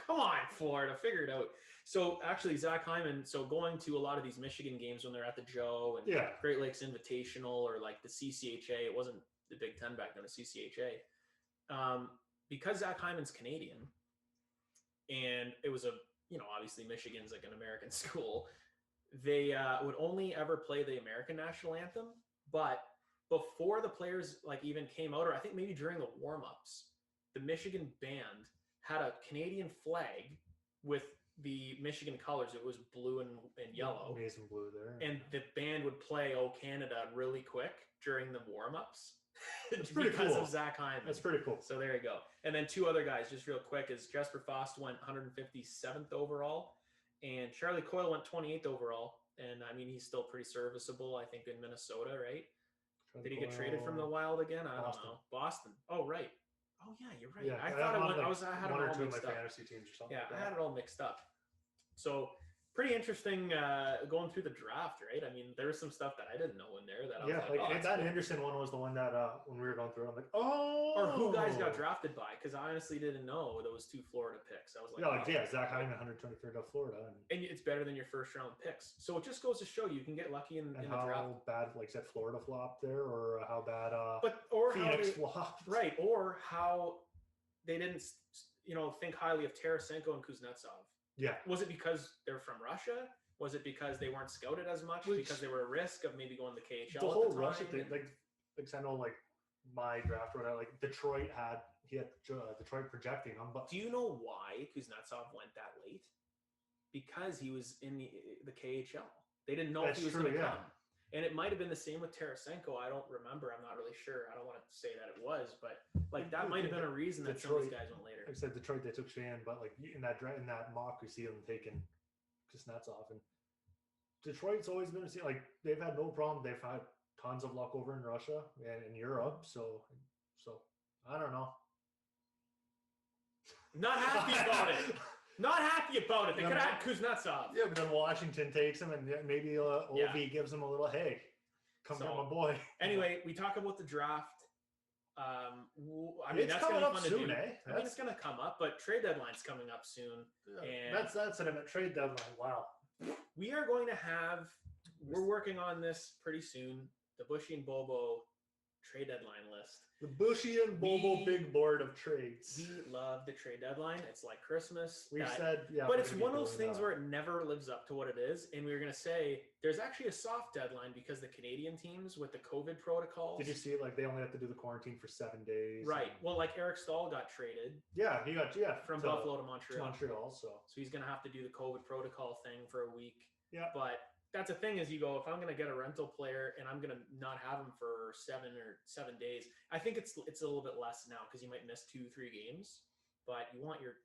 Come on, Florida, figure it out. So actually, Zach Hyman, going to a lot of these Michigan games when they're at the Joe and Great Lakes Invitational or like the CCHA, it wasn't the Big Ten back then, the CCHA. Because Zach Hyman's Canadian, and it was obviously Michigan's like an American school, they would only ever play the American national anthem. But before the players even came out, or I think maybe during the warm-ups, the Michigan band had a Canadian flag with the Michigan colors. It was blue and yellow. Amazing blue there. And the band would play "Oh Canada" really quick during the warm-ups. That's pretty because cool. of Zach Hyman. That's pretty cool. So there you go. And then two other guys, just real quick, is Jesper Fast went 157th overall, and Charlie Coyle went 28th overall. And I mean, he's still pretty serviceable, I think, in Minnesota, right? Did he get traded from the Wild again? I don't know. Boston. Oh, right. Oh yeah, you're right. Yeah, I thought I had one it or all two of mixed my up. fantasy teams or something. Yeah, like I had it all mixed up. So pretty interesting going through the draft, right? I mean, there was some stuff that I didn't know in there that I was like, that Anderson one was the one that when we were going through, I'm like, oh, or who guys got drafted by? Because I honestly didn't know those two Florida picks. I was like, Zach Hyman, 123rd of Florida, and it's better than your first round picks. So it just goes to show you can get lucky in the draft. How bad, said Florida flopped there, or how bad Phoenix flopped, right? Or how they didn't, think highly of Tarasenko and Kuznetsov. Yeah. Was it because they're from Russia? Was it because they weren't scouted as much? Because they were a risk of maybe going to the KHL? The whole Russia thing, I know, my draft order, Detroit had Detroit projecting him, but do you know why Kuznetsov went that late? Because he was in the KHL. They didn't know if he was going to come. And it might have been the same with Tarasenko. I don't remember. I'm not really sure. I don't want to say that it was, but that might have been a reason that some of these guys went later. Like I said, Detroit, they took Shan, but in that mock, we see them taking Kuznetsov. And Detroit's always been they've had no problem. They've had tons of luck over in Russia and in Europe. So I don't know. Not happy about it. Not happy about it. They could have had Kuznetsov. Yeah, but then Washington takes him, and maybe Ovi gives him a little, hey, come here, my boy. Anyway, we talk about the draft. I mean, it's that's coming gonna be up fun soon, to do. eh? I mean, it's going to come up, but trade deadline's coming up soon. And that's what I meant. Trade deadline. Wow. We are going to we're working on this pretty soon. The Buschy and Bobo trade deadline list. The Buschy and Bobo big board of trades. We love the trade deadline. It's like Christmas. But it's one of those things where it never lives up to what it is. And we were going to say there's actually a soft deadline because the Canadian teams with the COVID protocols. Did you see they only have to do the quarantine for 7 days? Right. Well, Eric Stahl got traded. Yeah, he got from Buffalo to Montreal. So he's going to have to do the COVID protocol thing for a week. Yeah. But that's the thing is if I'm going to get a rental player and I'm going to not have him for 7 days, I think it's a little bit less now because you might miss 2-3 games, but you want your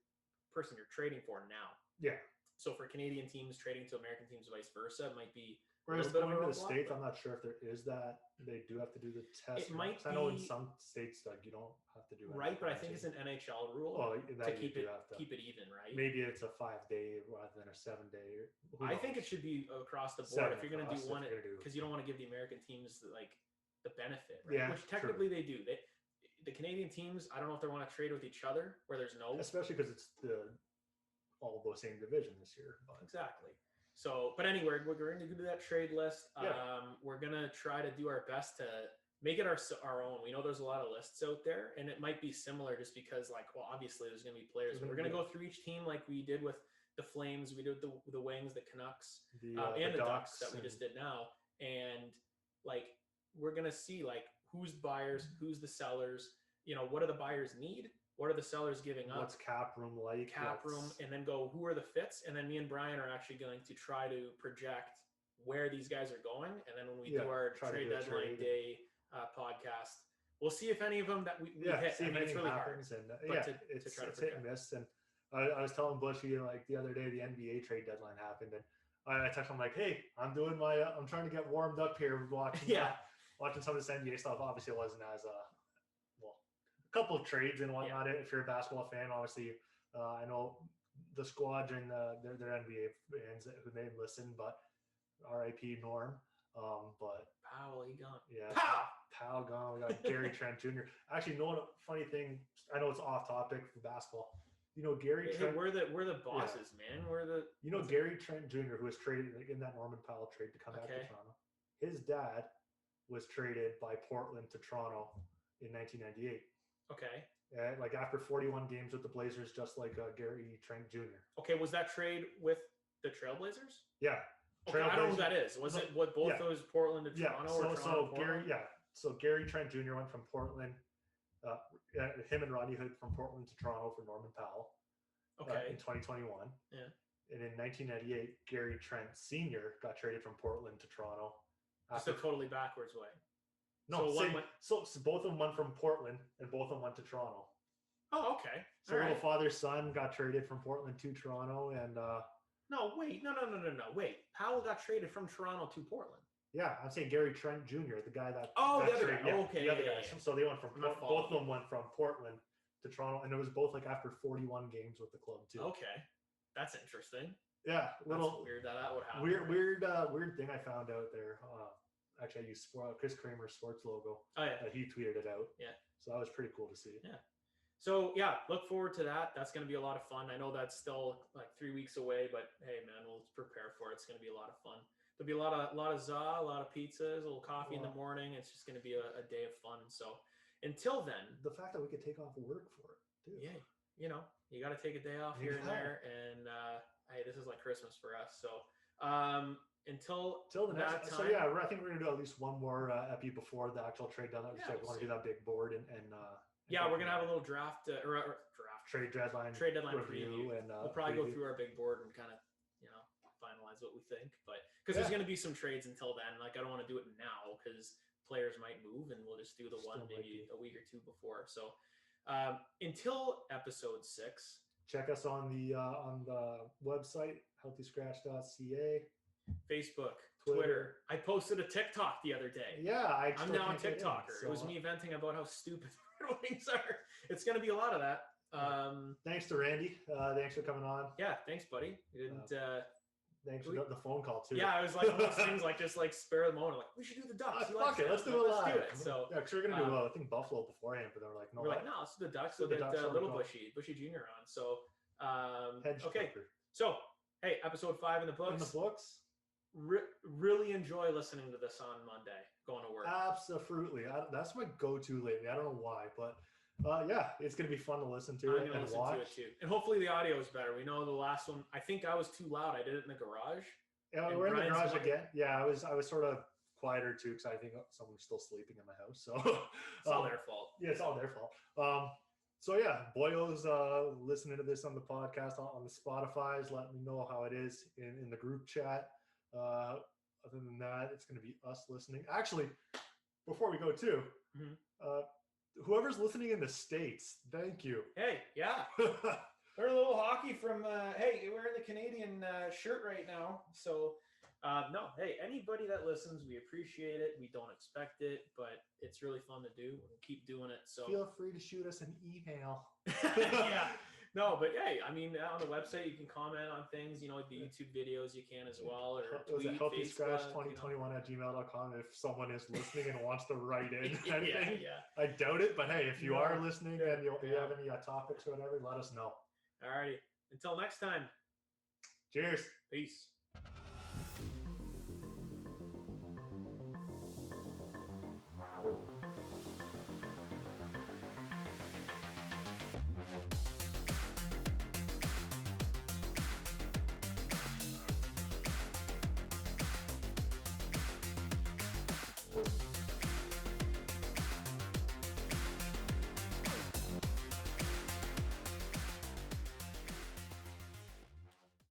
person you're trading for now. Yeah. So for Canadian teams trading to American teams, vice versa, it might be whereas going to the States, I'm not sure if there is that. They do have to do the test. It might be. I know in some states you don't have to do it. Right, but I think it's an NHL rule to keep it even, right? Maybe it's a 5-day rather than a 7-day. I think it should be across the board if you're going to do one, because you don't want to give the American teams the benefit, right? Yeah, which technically they do. The Canadian teams, I don't know if they want to trade with each other where there's no, especially because it's all the same division this year. But. Exactly. So, but anyway, we're going to do that trade list. We're going to try to do our best to make it our own. We know there's a lot of lists out there, and it might be similar just because, like, well, obviously there's going to be players. We're going to go through each team like we did with the Flames, we did the Wings, the Canucks, and the Ducks that we just did now. And, like, we're going to see, like, who's buyers, who's the sellers, you know, what do the buyers need? What are the sellers giving up? What's cap room like? And then go, who are the fits? And then me and Brian are actually going to try to project where these guys are going. And then when we do our trade deadline day podcast, we'll see if any of them that we hit. See if it's really happens. hard. And it's hit and miss. And I was telling Buschy, like, the other day, the NBA trade deadline happened, and I texted him like, "Hey, I'm doing I'm trying to get warmed up here watching watching some of this NBA stuff." Obviously, it wasn't as a couple of trades and whatnot. If you're a basketball fan, obviously, I know the squadron, they're NBA fans who may listen, but RIP Norm. But Powell, he gone. Yeah, Powell gone. We got Gary Trent Jr. Actually, no funny thing. I know it's off topic for basketball. You know, Gary Trent. We're the bosses, man. Gary Trent Jr., who was traded in that Norman Powell trade to come back to Toronto. His dad was traded by Portland to Toronto in 1998. Okay. Like after 41 games with the Blazers, just like Gary Trent Jr. Okay, was that trade with the Trailblazers? Yeah. Okay, I don't know who that is. Was it both those Portland to Toronto or Toronto to Portland? So Gary Trent Jr. went from Portland. Him and Rodney Hood from Portland to Toronto for Norman Powell. Okay. In 2021. Yeah. And in 1998, Gary Trent Sr. got traded from Portland to Toronto. Just a totally backwards way. No, so both of them went from Portland and both of them went to Toronto. Oh, okay. So little father son got traded from Portland to Toronto, and no. Wait, Powell got traded from Toronto to Portland. Yeah, I'm saying Gary Trent Jr., the guy that. Oh, the other guy. Okay. The other guy. So they went from both of them went from Portland to Toronto, and it was both like after 41 games with the club too. Okay, that's interesting. Yeah, that's weird that would happen. Weird thing I found out there. Actually, I used Chris Kramer's sports logo. Oh yeah. He tweeted it out. Yeah. So that was pretty cool to see. Yeah. So yeah, look forward to that. That's going to be a lot of fun. I know that's still like 3 weeks away, but hey, man, we'll prepare for it. It's going to be a lot of fun. There'll be a lot of za, a lot of pizzas, a little coffee in the morning. It's just going to be a day of fun. So until then, the fact that we could take off work for it too. Yeah, you know, you got to take a day off here and there, and hey, this is like Christmas for us. So until the next time. So yeah, I think we're gonna do at least one more epi before the actual trade deadline. Yeah, we want to do that big board and we're gonna have a little draft trade deadline review, and we'll probably go through our big board and kind of finalize what we think. But because there's gonna be some trades until then, like I don't want to do it now because players might move, and we'll just do the one maybe a week or two before. So until episode 6, check us on the website healthyscratch.ca. Facebook, Twitter. I posted a TikTok the other day. Yeah, I'm now a TikToker. It was me venting about how stupid Red Wings are. It's going to be a lot of that. Thanks to Randy. Thanks for coming on. Yeah, thanks, buddy. You didn't. Thanks for the phone call too. Yeah, I was like one of those things, like just like spare the moment. Like we should do the Ducks. Fuck it, let's do it live. So yeah, because we're gonna do I think Buffalo beforehand, but they're like, no, let's do the Ducks. So get little Buschy Jr. on. So okay. So hey, episode 5 in the books. In the books. Really enjoy listening to this on Monday going to work. Absolutely. That's my go-to lately. I don't know why, but yeah, it's going to be fun to listen to and watch. To it too. And hopefully the audio is better. We know the last one, I think I was too loud. I did it in the garage. Yeah, we're in the garage again. Yeah, I was sort of quieter too because I think someone's still sleeping in my house. So it's all their fault. Yeah, it's all their fault. So yeah, boyos listening to this on the podcast on the Spotify's, let me know how it is in the group chat. Other than that, it's going to be us listening. Actually, before we go too, whoever's listening in the States, thank you. Hey, yeah. We're a little hockey from, hey, we're in the Canadian shirt right now. So, no, hey, anybody that listens, we appreciate it. We don't expect it, but it's really fun to do. We'll keep doing it. So feel free to shoot us an email. Yeah. No, but hey, I mean, on the website, you can comment on things, you know, like the YouTube videos you can as well. Or tweet, healthyscratch2021@gmail.com if someone is listening and wants to write in anything. Yeah. I doubt it, but hey, if you are listening and you have any topics or whatever, let us know. All righty. Until next time. Cheers. Peace.